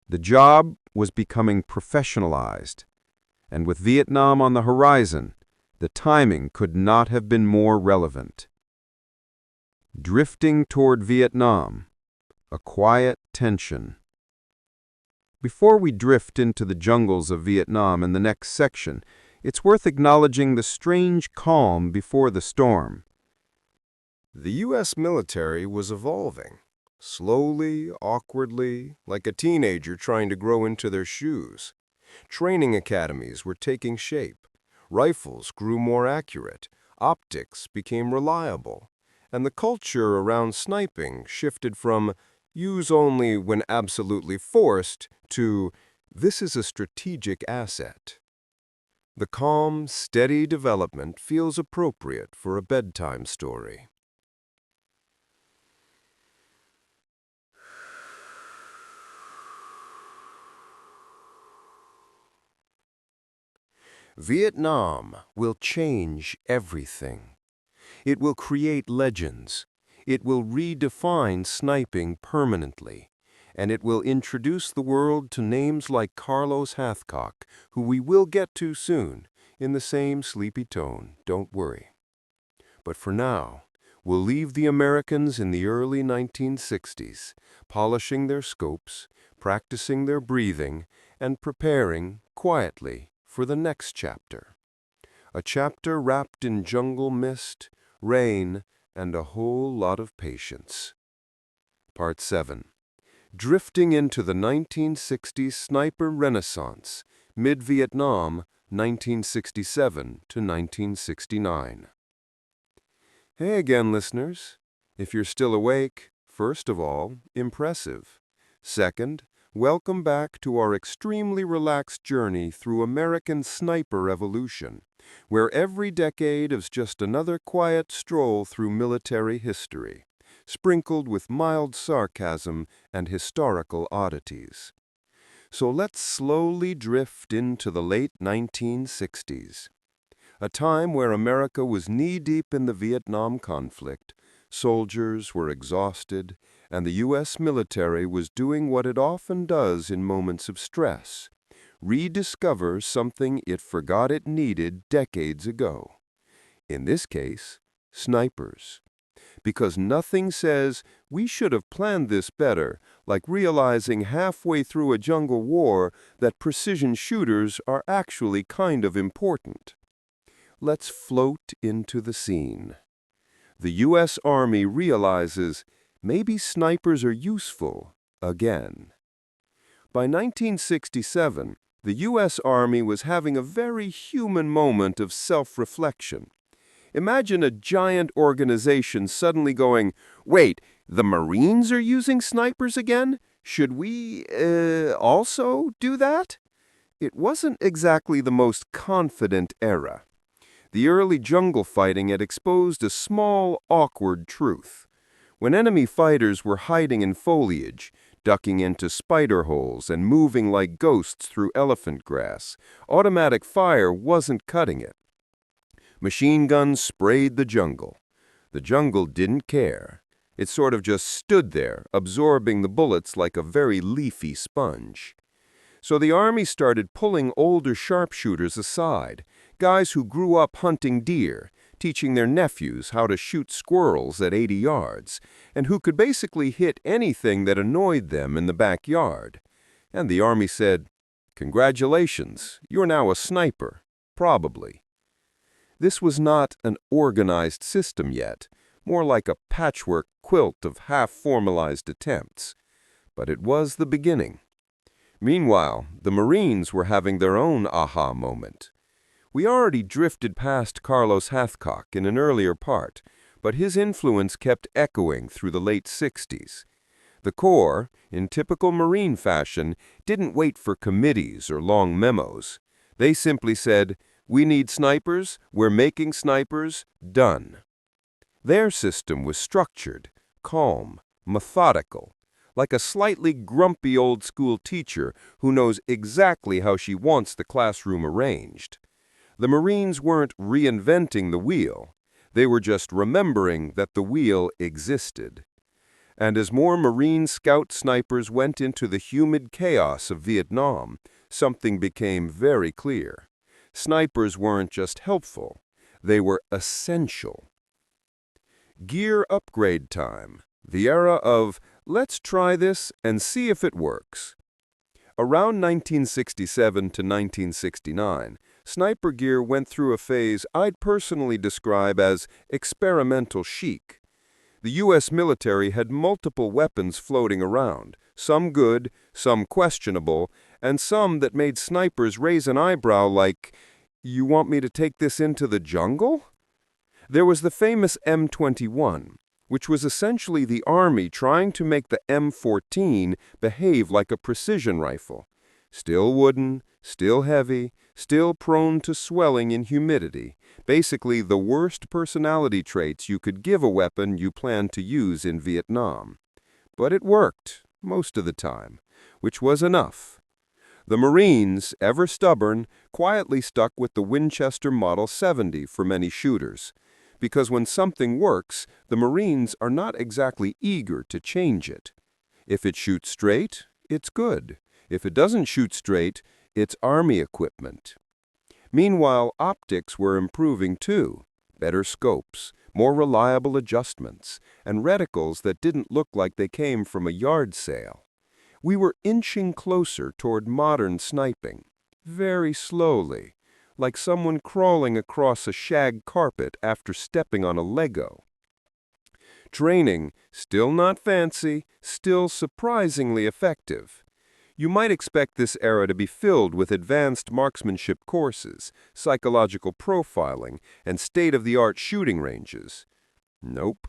The job was becoming professionalized, and with Vietnam on the horizon, the timing could not have been more relevant. Drifting toward Vietnam, a quiet tension. Before we drift into the jungles of Vietnam in the next section, it's worth acknowledging the strange calm before the storm. The U.S. military was evolving, slowly, awkwardly, like a teenager trying to grow into their shoes. Training academies were taking shape. Rifles grew more accurate. Optics became reliable. And the culture around sniping shifted from use only when absolutely forced to this is a strategic asset. The calm, steady development feels appropriate for a bedtime story. Vietnam will change everything. It will create legends. It will redefine sniping permanently. And it will introduce the world to names like Carlos Hathcock, who we will get to soon, in the same sleepy tone, don't worry. But for now, we'll leave the Americans in the early 1960s, polishing their scopes, practicing their breathing, and preparing, quietly, for the next chapter. A chapter wrapped in jungle mist, rain, and a whole lot of patience. Part 7. Drifting into the 1960s Sniper Renaissance, mid-Vietnam, 1967 to 1969. Hey again, listeners. If you're still awake, first of all, impressive. Second, welcome back to our extremely relaxed journey through American sniper evolution, where every decade is just another quiet stroll through military history, sprinkled with mild sarcasm and historical oddities. So let's slowly drift into the late 1960s, a time where America was knee-deep in the Vietnam conflict, soldiers were exhausted, and the U.S. military was doing what it often does in moments of stress: rediscover something it forgot it needed decades ago. In this case, snipers. Because nothing says, we should have planned this better, like realizing halfway through a jungle war that precision shooters are actually kind of important. Let's float into the scene. The U.S. Army realizes maybe snipers are useful again. By 1967, the U.S. Army was having a very human moment of self-reflection. Imagine a giant organization suddenly going, wait, the Marines are using snipers again? Should we, also do that? It wasn't exactly the most confident era. The early jungle fighting had exposed a small, awkward truth. When enemy fighters were hiding in foliage, ducking into spider holes and moving like ghosts through elephant grass, automatic fire wasn't cutting it. Machine guns sprayed the jungle. The jungle didn't care. It sort of just stood there, absorbing the bullets like a very leafy sponge. So the Army started pulling older sharpshooters aside, guys who grew up hunting deer, teaching their nephews how to shoot squirrels at 80 yards, and who could basically hit anything that annoyed them in the backyard. And the Army said, "Congratulations, you're now a sniper, probably." This was not an organized system yet, more like a patchwork quilt of half-formalized attempts. But it was the beginning. Meanwhile, the Marines were having their own aha moment. We already drifted past Carlos Hathcock in an earlier part, but his influence kept echoing through the late 60s. The Corps, in typical Marine fashion, didn't wait for committees or long memos. They simply said, "We need snipers, we're making snipers, done." Their system was structured, calm, methodical, like a slightly grumpy old-school teacher who knows exactly how she wants the classroom arranged. The Marines weren't reinventing the wheel. They were just remembering that the wheel existed. And as more Marine scout snipers went into the humid chaos of Vietnam, something became very clear. Snipers weren't just helpful, they were essential. Gear upgrade time, the era of, let's try this and see if it works. Around 1967 to 1969, sniper gear went through a phase I'd personally describe as experimental chic. The U.S. military had multiple weapons floating around, some good, some questionable, and some that made snipers raise an eyebrow like, "You want me to take this into the jungle?" There was the famous M21, which was essentially the Army trying to make the M14 behave like a precision rifle. Still wooden, still heavy, still prone to swelling in humidity. Basically the worst personality traits you could give a weapon you planned to use in Vietnam. But it worked, most of the time, which was enough. The Marines, ever stubborn, quietly stuck with the Winchester Model 70 for many shooters. Because when something works, the Marines are not exactly eager to change it. If it shoots straight, it's good. If it doesn't shoot straight, it's Army equipment. Meanwhile, optics were improving too. Better scopes, more reliable adjustments, and reticles that didn't look like they came from a yard sale. We were inching closer toward modern sniping, very slowly, like someone crawling across a shag carpet after stepping on a Lego. Training, still not fancy, still surprisingly effective. You might expect this era to be filled with advanced marksmanship courses, psychological profiling, and state-of-the-art shooting ranges. Nope.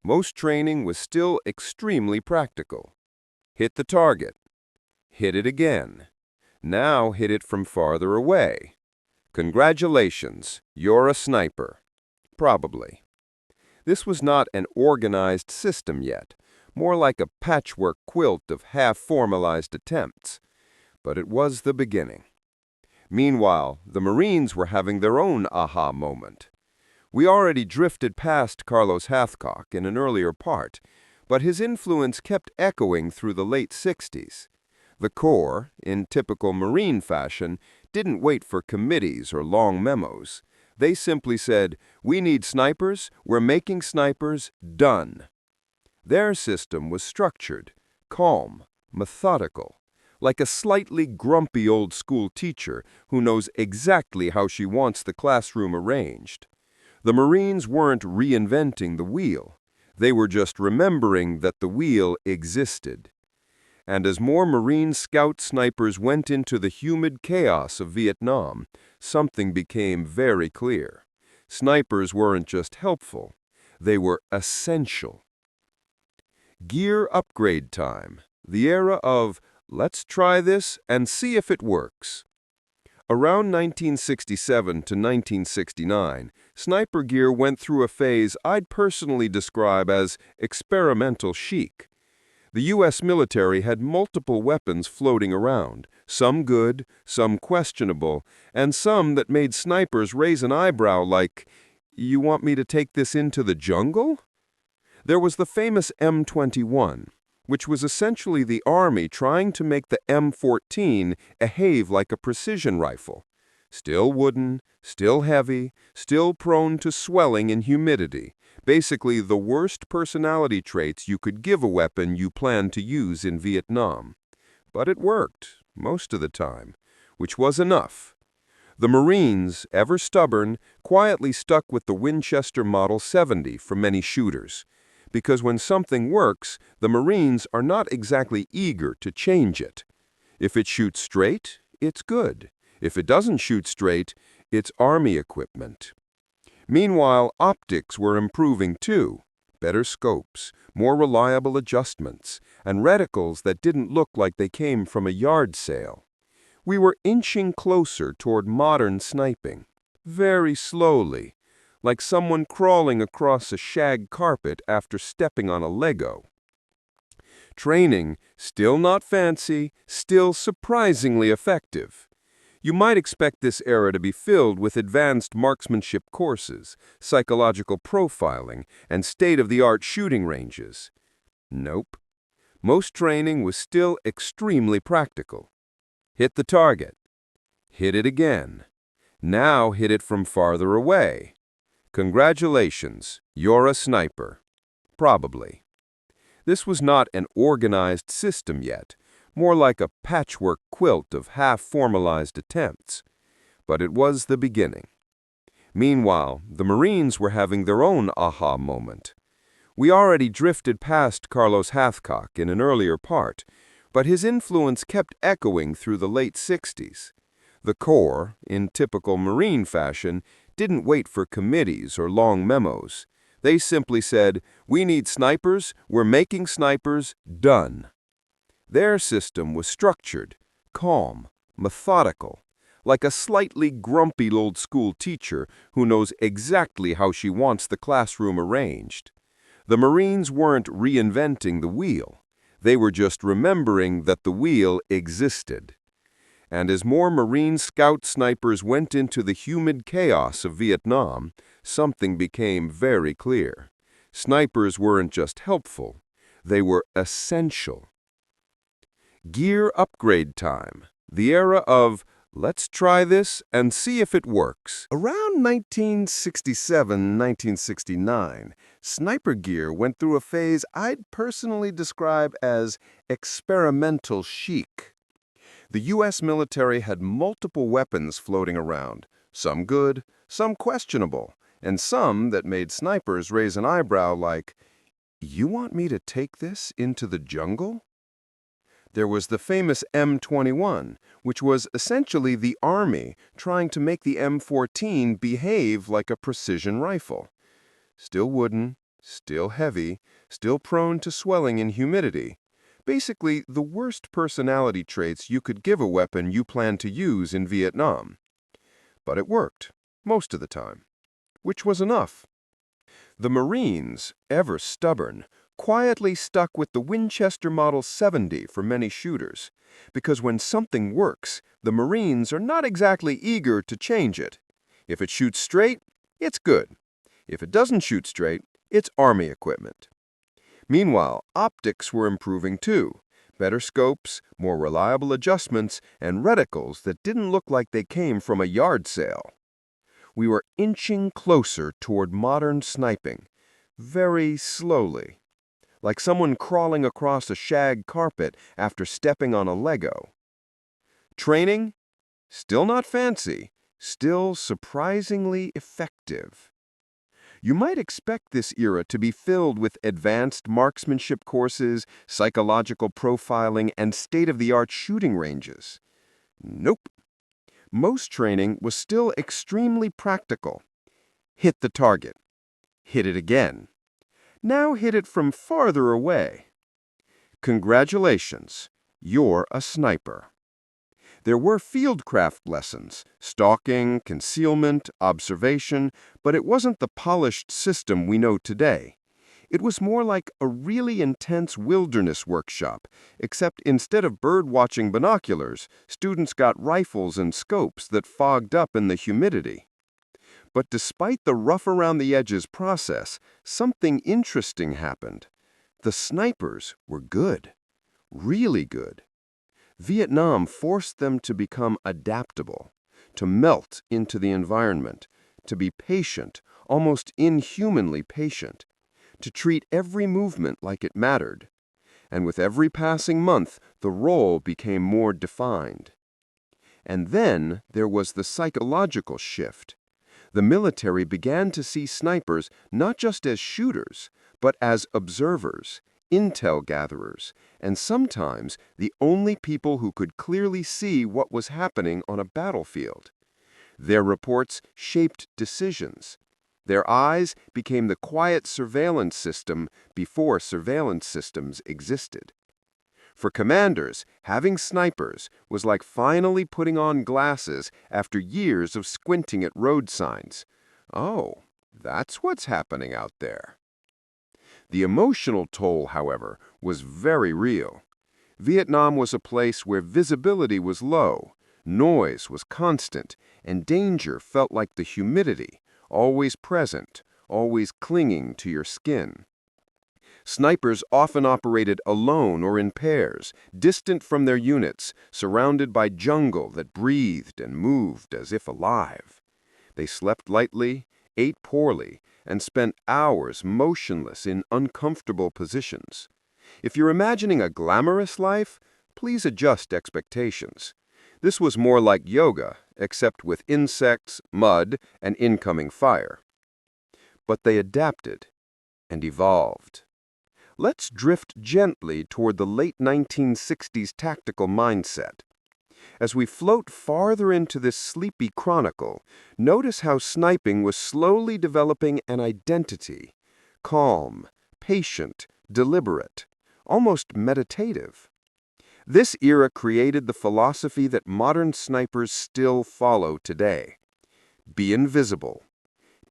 Most training was still extremely practical. Hit the target. Hit it again. Now hit it from farther away. Congratulations, you're a sniper. Probably. This was not an organized system yet, more like a patchwork quilt of half-formalized attempts. But it was the beginning. Meanwhile, the Marines were having their own aha moment. We already drifted past Carlos Hathcock in an earlier part, but his influence kept echoing through the late 60s. The Corps, in typical Marine fashion, didn't wait for committees or long memos. They simply said, "We need snipers, we're making snipers, done." Their system was structured, calm, methodical, like a slightly grumpy old-school teacher who knows exactly how she wants the classroom arranged. The Marines weren't reinventing the wheel. They were just remembering that the wheel existed. And as more Marine scout snipers went into the humid chaos of Vietnam, something became very clear. Snipers weren't just helpful, they were essential. Gear upgrade time, the era of let's try this and see if it works. Around 1967 to 1969, sniper gear went through a phase I'd personally describe as experimental chic. The U.S. military had multiple weapons floating around, some good, some questionable, and some that made snipers raise an eyebrow like, "You want me to take this into the jungle?" There was the famous M21, which was essentially the Army trying to make the M14 behave like a precision rifle. Still wooden, still heavy, still prone to swelling in humidity. Basically the worst personality traits you could give a weapon you planned to use in Vietnam. But it worked, most of the time, which was enough. The Marines, ever stubborn, quietly stuck with the Winchester Model 70 for many shooters. Because when something works, the Marines are not exactly eager to change it. If it shoots straight, it's good. If it doesn't shoot straight, it's Army equipment. Meanwhile, optics were improving too. Better scopes, more reliable adjustments, and reticles that didn't look like they came from a yard sale. We were inching closer toward modern sniping, very slowly, like someone crawling across a shag carpet after stepping on a Lego. Training, still not fancy, still surprisingly effective. You might expect this era to be filled with advanced marksmanship courses, psychological profiling, and state-of-the-art shooting ranges. Nope. Most training was still extremely practical. Hit the target. Hit it again. Now hit it from farther away. Congratulations, you're a sniper. Probably. This was not an organized system yet, more like a patchwork quilt of half-formalized attempts. But it was the beginning. Meanwhile, the Marines were having their own aha moment. We already drifted past Carlos Hathcock in an earlier part, but his influence kept echoing through the late 60s. The Corps, in typical Marine fashion, didn't wait for committees or long memos. They simply said, "We need snipers, we're making snipers, done." Their system was structured, calm, methodical, like a slightly grumpy old-school teacher who knows exactly how she wants the classroom arranged. The Marines weren't reinventing the wheel. They were just remembering that the wheel existed. And as more Marine Scout snipers went into the humid chaos of Vietnam, something became very clear. Snipers weren't just helpful, they were essential. Gear upgrade time, the era of let's try this and see if it works. Around 1967-1969, sniper gear went through a phase I'd personally describe as experimental chic. The U.S. military had multiple weapons floating around, some good, some questionable, and some that made snipers raise an eyebrow like, "You want me to take this into the jungle?" There was the famous M21, which was essentially the Army trying to make the M14 behave like a precision rifle. Still wooden, still heavy, still prone to swelling in humidity. Basically, the worst personality traits you could give a weapon you planned to use in Vietnam. But it worked, most of the time, which was enough. The Marines, ever stubborn, quietly stuck with the Winchester Model 70 for many shooters, because when something works, the Marines are not exactly eager to change it. If it shoots straight, it's good. If it doesn't shoot straight, it's Army equipment. Meanwhile, optics were improving too. Better scopes, more reliable adjustments, and reticles that didn't look like they came from a yard sale. We were inching closer toward modern sniping, very slowly, like someone crawling across a shag carpet after stepping on a Lego. Training? Still not fancy, still surprisingly effective. You might expect this era to be filled with advanced marksmanship courses, psychological profiling, and state-of-the-art shooting ranges. Nope. Most training was still extremely practical. Hit the target. Hit it again. Now hit it from farther away. Congratulations, you're a sniper. There were fieldcraft lessons, stalking, concealment, observation, but it wasn't the polished system we know today. It was more like a really intense wilderness workshop, except instead of bird-watching binoculars, students got rifles and scopes that fogged up in the humidity. But despite the rough-around-the-edges process, something interesting happened. The snipers were good, really good. Vietnam forced them to become adaptable, to melt into the environment, to be patient, almost inhumanly patient, to treat every movement like it mattered. And with every passing month, the role became more defined. And then there was the psychological shift. The military began to see snipers not just as shooters, but as observers, intel gatherers, and sometimes the only people who could clearly see what was happening on a battlefield. Their reports shaped decisions. Their eyes became the quiet surveillance system before surveillance systems existed. For commanders, having snipers was like finally putting on glasses after years of squinting at road signs. Oh, that's what's happening out there. The emotional toll, however, was very real. Vietnam was a place where visibility was low, noise was constant, and danger felt like the humidity, always present, always clinging to your skin. Snipers often operated alone or in pairs, distant from their units, surrounded by jungle that breathed and moved as if alive. They slept lightly, ate poorly, and spent hours motionless in uncomfortable positions. If you're imagining a glamorous life, please adjust expectations. This was more like yoga, except with insects, mud, and incoming fire. But they adapted and evolved. Let's drift gently toward the late 1960s tactical mindset. As we float farther into this sleepy chronicle, notice how sniping was slowly developing an identity. Calm, patient, deliberate, almost meditative. This era created the philosophy that modern snipers still follow today. Be invisible.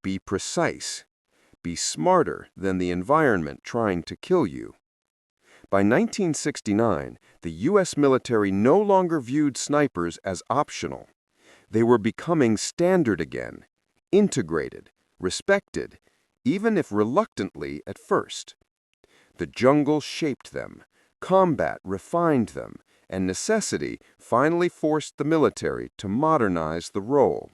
Be precise. Be smarter than the environment trying to kill you. By 1969, the U.S. military no longer viewed snipers as optional. They were becoming standard again, integrated, respected, even if reluctantly at first. The jungle shaped them, combat refined them, and necessity finally forced the military to modernize the role.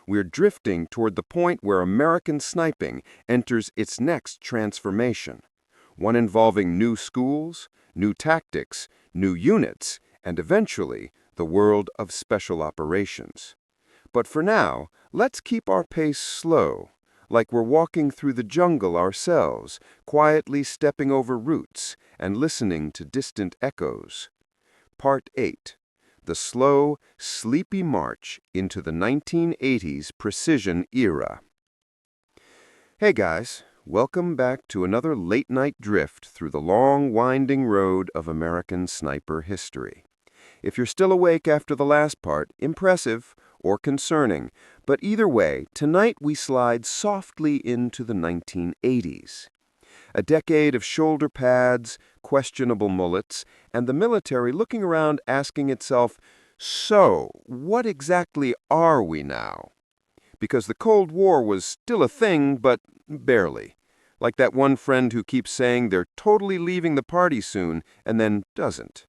We're drifting toward the point where American sniping enters its next transformation, one involving new schools, new tactics, new units, and eventually the world of special operations. But for now, let's keep our pace slow, like we're walking through the jungle ourselves, quietly stepping over roots and listening to distant echoes. Part 8. The slow, sleepy march into the 1980s precision era. Hey guys, welcome back to another late-night drift through the long, winding road of American sniper history. If you're still awake after the last part, impressive or concerning, but either way, tonight we slide softly into the 1980s. A decade of shoulder pads, questionable mullets, and the military looking around asking itself, so, what exactly are we now? Because the Cold War was still a thing, but barely. Like that one friend who keeps saying they're totally leaving the party soon and then doesn't.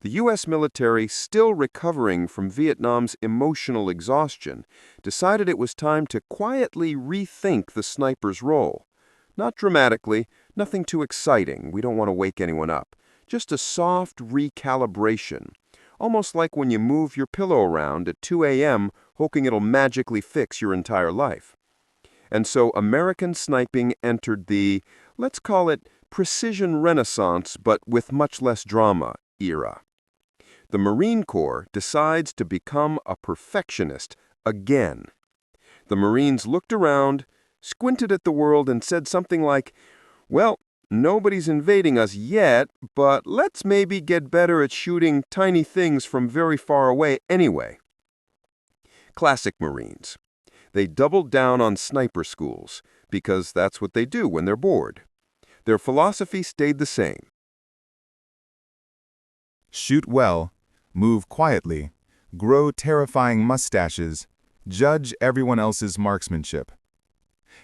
The U.S. military, still recovering from Vietnam's emotional exhaustion, decided it was time to quietly rethink the sniper's role. Not dramatically, nothing too exciting, we don't want to wake anyone up. Just a soft recalibration. Almost like when you move your pillow around at 2 a.m., hoping it'll magically fix your entire life. And so American sniping entered the, let's call it, precision renaissance, but with much less drama, era. The Marine Corps decides to become a perfectionist again. The Marines looked around, squinted at the world, and said something like, well, nobody's invading us yet, but let's maybe get better at shooting tiny things from very far away anyway. Classic Marines. They doubled down on sniper schools, because that's what they do when they're bored. Their philosophy stayed the same. Shoot well, move quietly, grow terrifying mustaches, judge everyone else's marksmanship.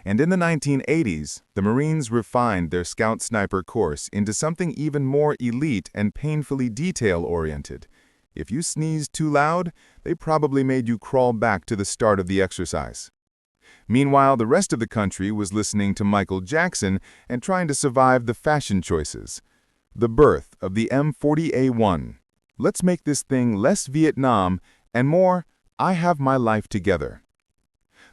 And in the 1980s, the Marines refined their scout sniper course into something even more elite and painfully detail-oriented. If you sneezed too loud, they probably made you crawl back to the start of the exercise. Meanwhile, the rest of the country was listening to Michael Jackson and trying to survive the fashion choices. The birth of the M40A1. Let's make this thing less Vietnam and more, I have my life together.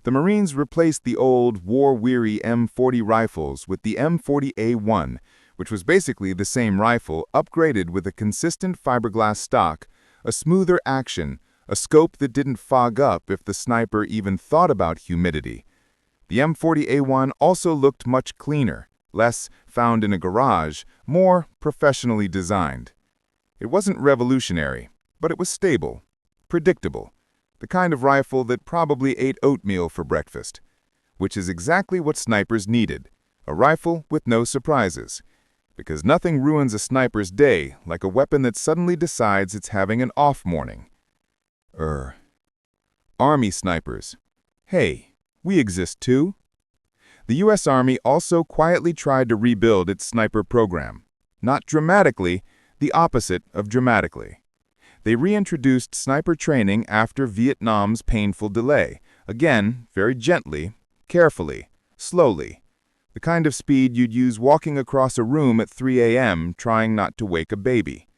The Marines replaced the old, war-weary M40 rifles with the M40A1, which was basically the same rifle upgraded with a consistent fiberglass stock, a smoother action, a scope that didn't fog up if the sniper even thought about humidity. The M40A1 also looked much cleaner, less found in a garage, more professionally designed. It wasn't revolutionary, but it was stable, predictable, the kind of rifle that probably ate oatmeal for breakfast, which is exactly what snipers needed, a rifle with no surprises, because nothing ruins a sniper's day like a weapon that suddenly decides it's having an off morning. Army snipers. Hey, we exist too. The U.S. Army also quietly tried to rebuild its sniper program. Not dramatically, the opposite of dramatically. They reintroduced sniper training after Vietnam's painful delay, again, very gently, carefully, slowly, the kind of speed you'd use walking across a room at 3 a.m. trying not to wake a baby.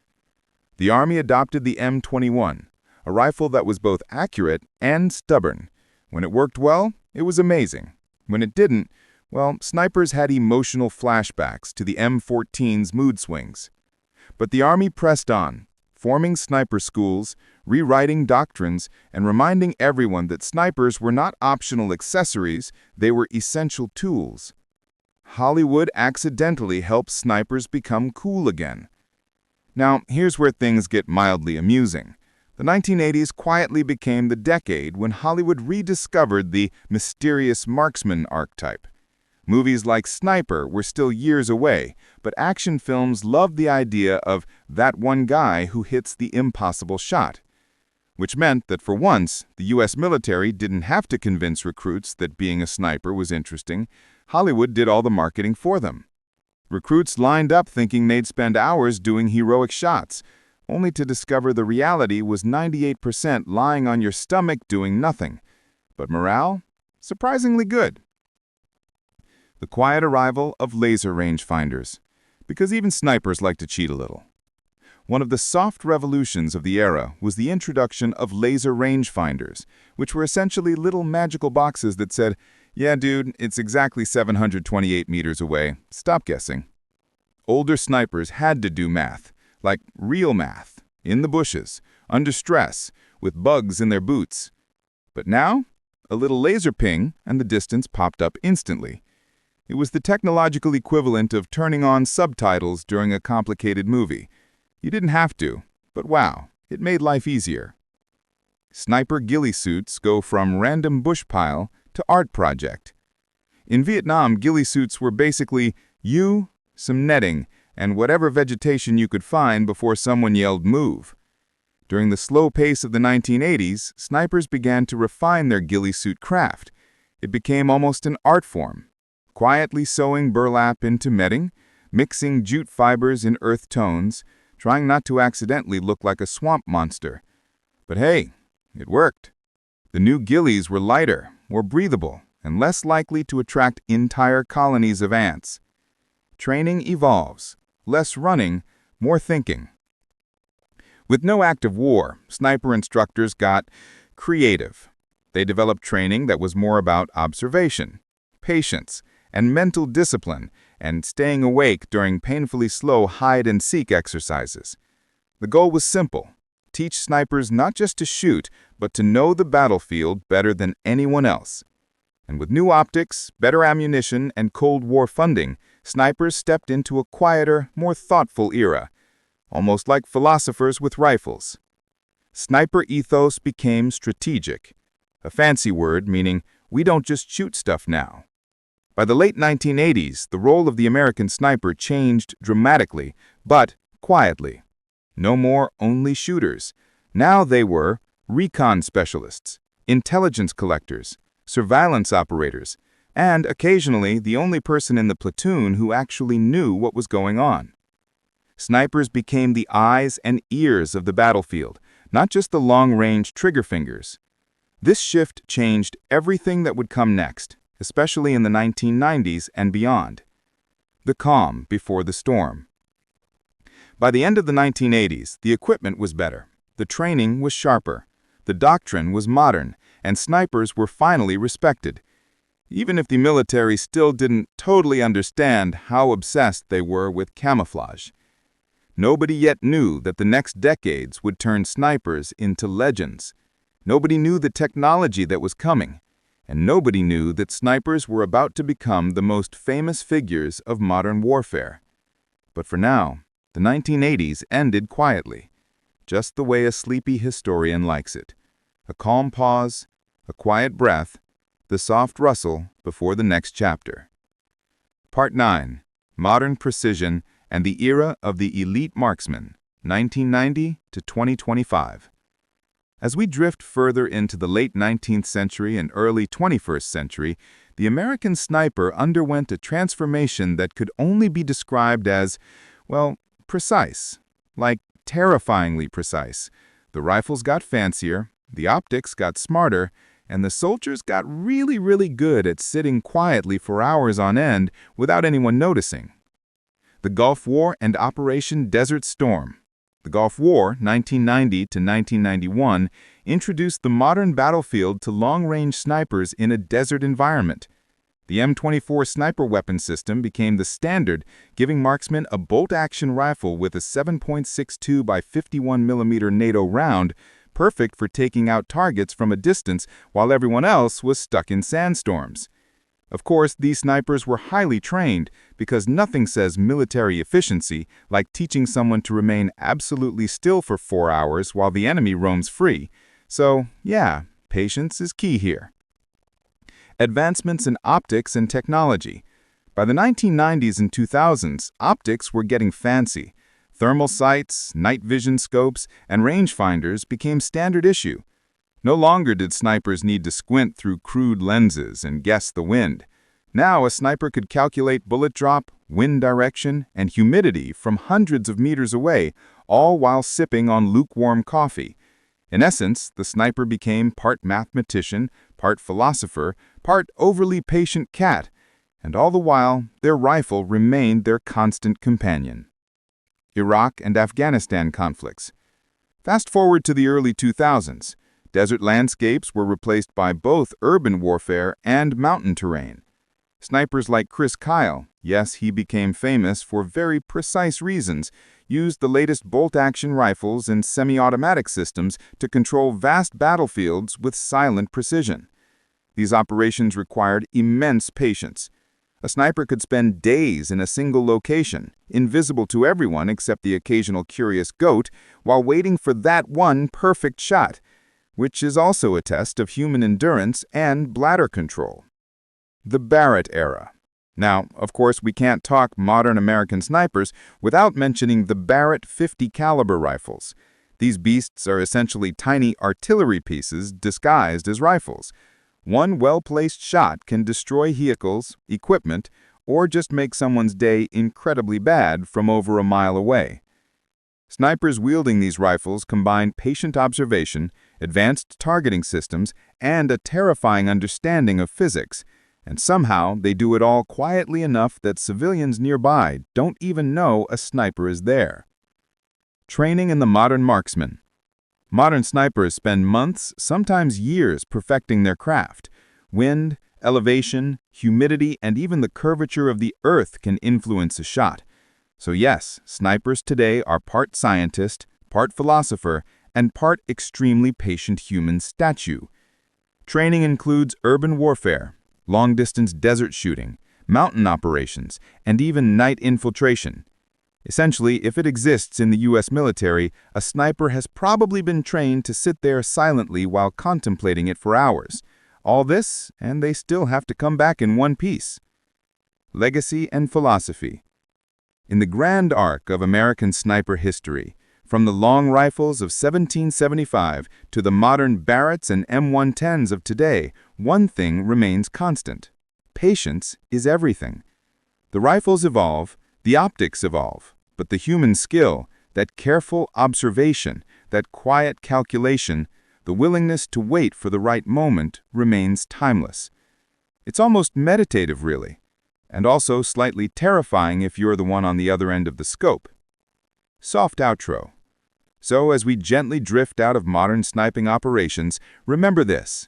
The Army adopted the M21, a rifle that was both accurate and stubborn. When it worked well, it was amazing. When it didn't, well, snipers had emotional flashbacks to the M14's mood swings. But the Army pressed on, forming sniper schools, rewriting doctrines, and reminding everyone that snipers were not optional accessories, they were essential tools. Hollywood accidentally helped snipers become cool again. Now, here's where things get mildly amusing. The 1980s quietly became the decade when Hollywood rediscovered the mysterious marksman archetype. Movies like Sniper were still years away, but action films loved the idea of that one guy who hits the impossible shot. Which meant that for once, the U.S. military didn't have to convince recruits that being a sniper was interesting. Hollywood did all the marketing for them. Recruits lined up thinking they'd spend hours doing heroic shots, only to discover the reality was 98% lying on your stomach doing nothing. But morale? Surprisingly good. The quiet arrival of laser rangefinders, because even snipers like to cheat a little. One of the soft revolutions of the era was the introduction of laser rangefinders, which were essentially little magical boxes that said, "Yeah, dude, it's exactly 728 meters away. Stop guessing." Older snipers had to do math, like real math, in the bushes, under stress, with bugs in their boots. But now, a little laser ping and the distance popped up instantly. It was the technological equivalent of turning on subtitles during a complicated movie. You didn't have to, but wow, it made life easier. Sniper ghillie suits go from random bush pile to art project. In Vietnam, ghillie suits were basically you, some netting, and whatever vegetation you could find before someone yelled move. During the slow pace of the 1980s, snipers began to refine their ghillie suit craft. It became almost an art form, quietly sewing burlap into netting, mixing jute fibers in earth tones, trying not to accidentally look like a swamp monster. But hey, it worked. The new ghillies were lighter, more breathable, and less likely to attract entire colonies of ants. Training evolves. Less running, more thinking. With no active war, sniper instructors got creative. They developed training that was more about observation, patience, and mental discipline, and staying awake during painfully slow hide-and-seek exercises. The goal was simple: teach snipers not just to shoot, but to know the battlefield better than anyone else. And with new optics, better ammunition, and Cold War funding, snipers stepped into a quieter, more thoughtful era, almost like philosophers with rifles. Sniper ethos became strategic, a fancy word meaning we don't just shoot stuff now. By the late 1980s, the role of the American sniper changed dramatically, but quietly. No more only shooters. Now they were recon specialists, intelligence collectors, surveillance operators, and occasionally the only person in the platoon who actually knew what was going on. Snipers became the eyes and ears of the battlefield, not just the long-range trigger fingers. This shift changed everything that would come next, especially in the 1990s and beyond. The calm before the storm. By the end of the 1980s, the equipment was better, the training was sharper, the doctrine was modern, and snipers were finally respected, even if the military still didn't totally understand how obsessed they were with camouflage. Nobody yet knew that the next decades would turn snipers into legends. Nobody knew the technology that was coming, and nobody knew that snipers were about to become the most famous figures of modern warfare. But for now, the 1980s ended quietly, just the way a sleepy historian likes it. A calm pause, a quiet breath, the soft rustle before the next chapter. Part 9. Modern Precision and the Era of the Elite Marksman, 1990 to 2025. As we drift further into the late 19th century and early 21st century, the American sniper underwent a transformation that could only be described as, well, precise. Like terrifyingly precise. The rifles got fancier, the optics got smarter, and the soldiers got really good at sitting quietly for hours on end without anyone noticing. The Gulf War and Operation Desert Storm. The Gulf War, 1990 to 1991, introduced the modern battlefield to long-range snipers in a desert environment. The M24 sniper weapon system became the standard, giving marksmen a bolt-action rifle with a 7.62 by 51 mm NATO round, perfect for taking out targets from a distance while everyone else was stuck in sandstorms. Of course, these snipers were highly trained because nothing says military efficiency like teaching someone to remain absolutely still for 4 hours while the enemy roams free. So, yeah, patience is key here. Advancements in optics and technology. By the 1990s and 2000s, optics were getting fancy. Thermal sights, night vision scopes, and rangefinders became standard issue. No longer did snipers need to squint through crude lenses and guess the wind. Now a sniper could calculate bullet drop, wind direction, and humidity from hundreds of meters away, all while sipping on lukewarm coffee. In essence, the sniper became part mathematician, part philosopher, part overly patient cat, and all the while, their rifle remained their constant companion. Iraq and Afghanistan conflicts. Fast forward to the early 2000s. Desert landscapes were replaced by both urban warfare and mountain terrain. Snipers like Chris Kyle, yes, he became famous for very precise reasons, used the latest bolt-action rifles and semi-automatic systems to control vast battlefields with silent precision. These operations required immense patience. A sniper could spend days in a single location, invisible to everyone except the occasional curious goat, while waiting for that one perfect shot, which is also a test of human endurance and bladder control. The Barrett era. Now, of course, we can't talk modern American snipers without mentioning the Barrett 50 caliber rifles. These beasts are essentially tiny artillery pieces disguised as rifles. One well-placed shot can destroy vehicles, equipment, or just make someone's day incredibly bad from over a mile away. Snipers wielding these rifles combine patient observation, advanced targeting systems, and a terrifying understanding of physics. And somehow they do it all quietly enough that civilians nearby don't even know a sniper is there. Training in the modern marksman. Modern snipers spend months, sometimes years, perfecting their craft. Wind, elevation, humidity, and even the curvature of the earth can influence a shot. So yes, snipers today are part scientist, part philosopher, and part extremely patient human statue. Training includes urban warfare, long-distance desert shooting, mountain operations, and even night infiltration. Essentially, if it exists in the U.S. military, a sniper has probably been trained to sit there silently while contemplating it for hours. All this, and they still have to come back in one piece. Legacy and philosophy. In the grand arc of American sniper history, from the long rifles of 1775 to the modern Barretts and M110s of today, one thing remains constant. Patience is everything. The rifles evolve, the optics evolve, but the human skill, that careful observation, that quiet calculation, the willingness to wait for the right moment remains timeless. It's almost meditative, really, and also slightly terrifying if you're the one on the other end of the scope. Soft outro. So as we gently drift out of modern sniping operations, remember this.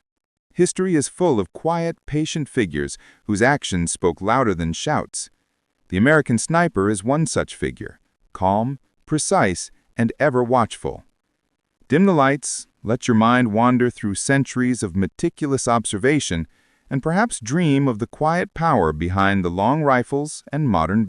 History is full of quiet, patient figures whose actions spoke louder than shouts. The American sniper is one such figure, calm, precise, and ever watchful. Dim the lights, let your mind wander through centuries of meticulous observation, and perhaps dream of the quiet power behind the long rifles and modern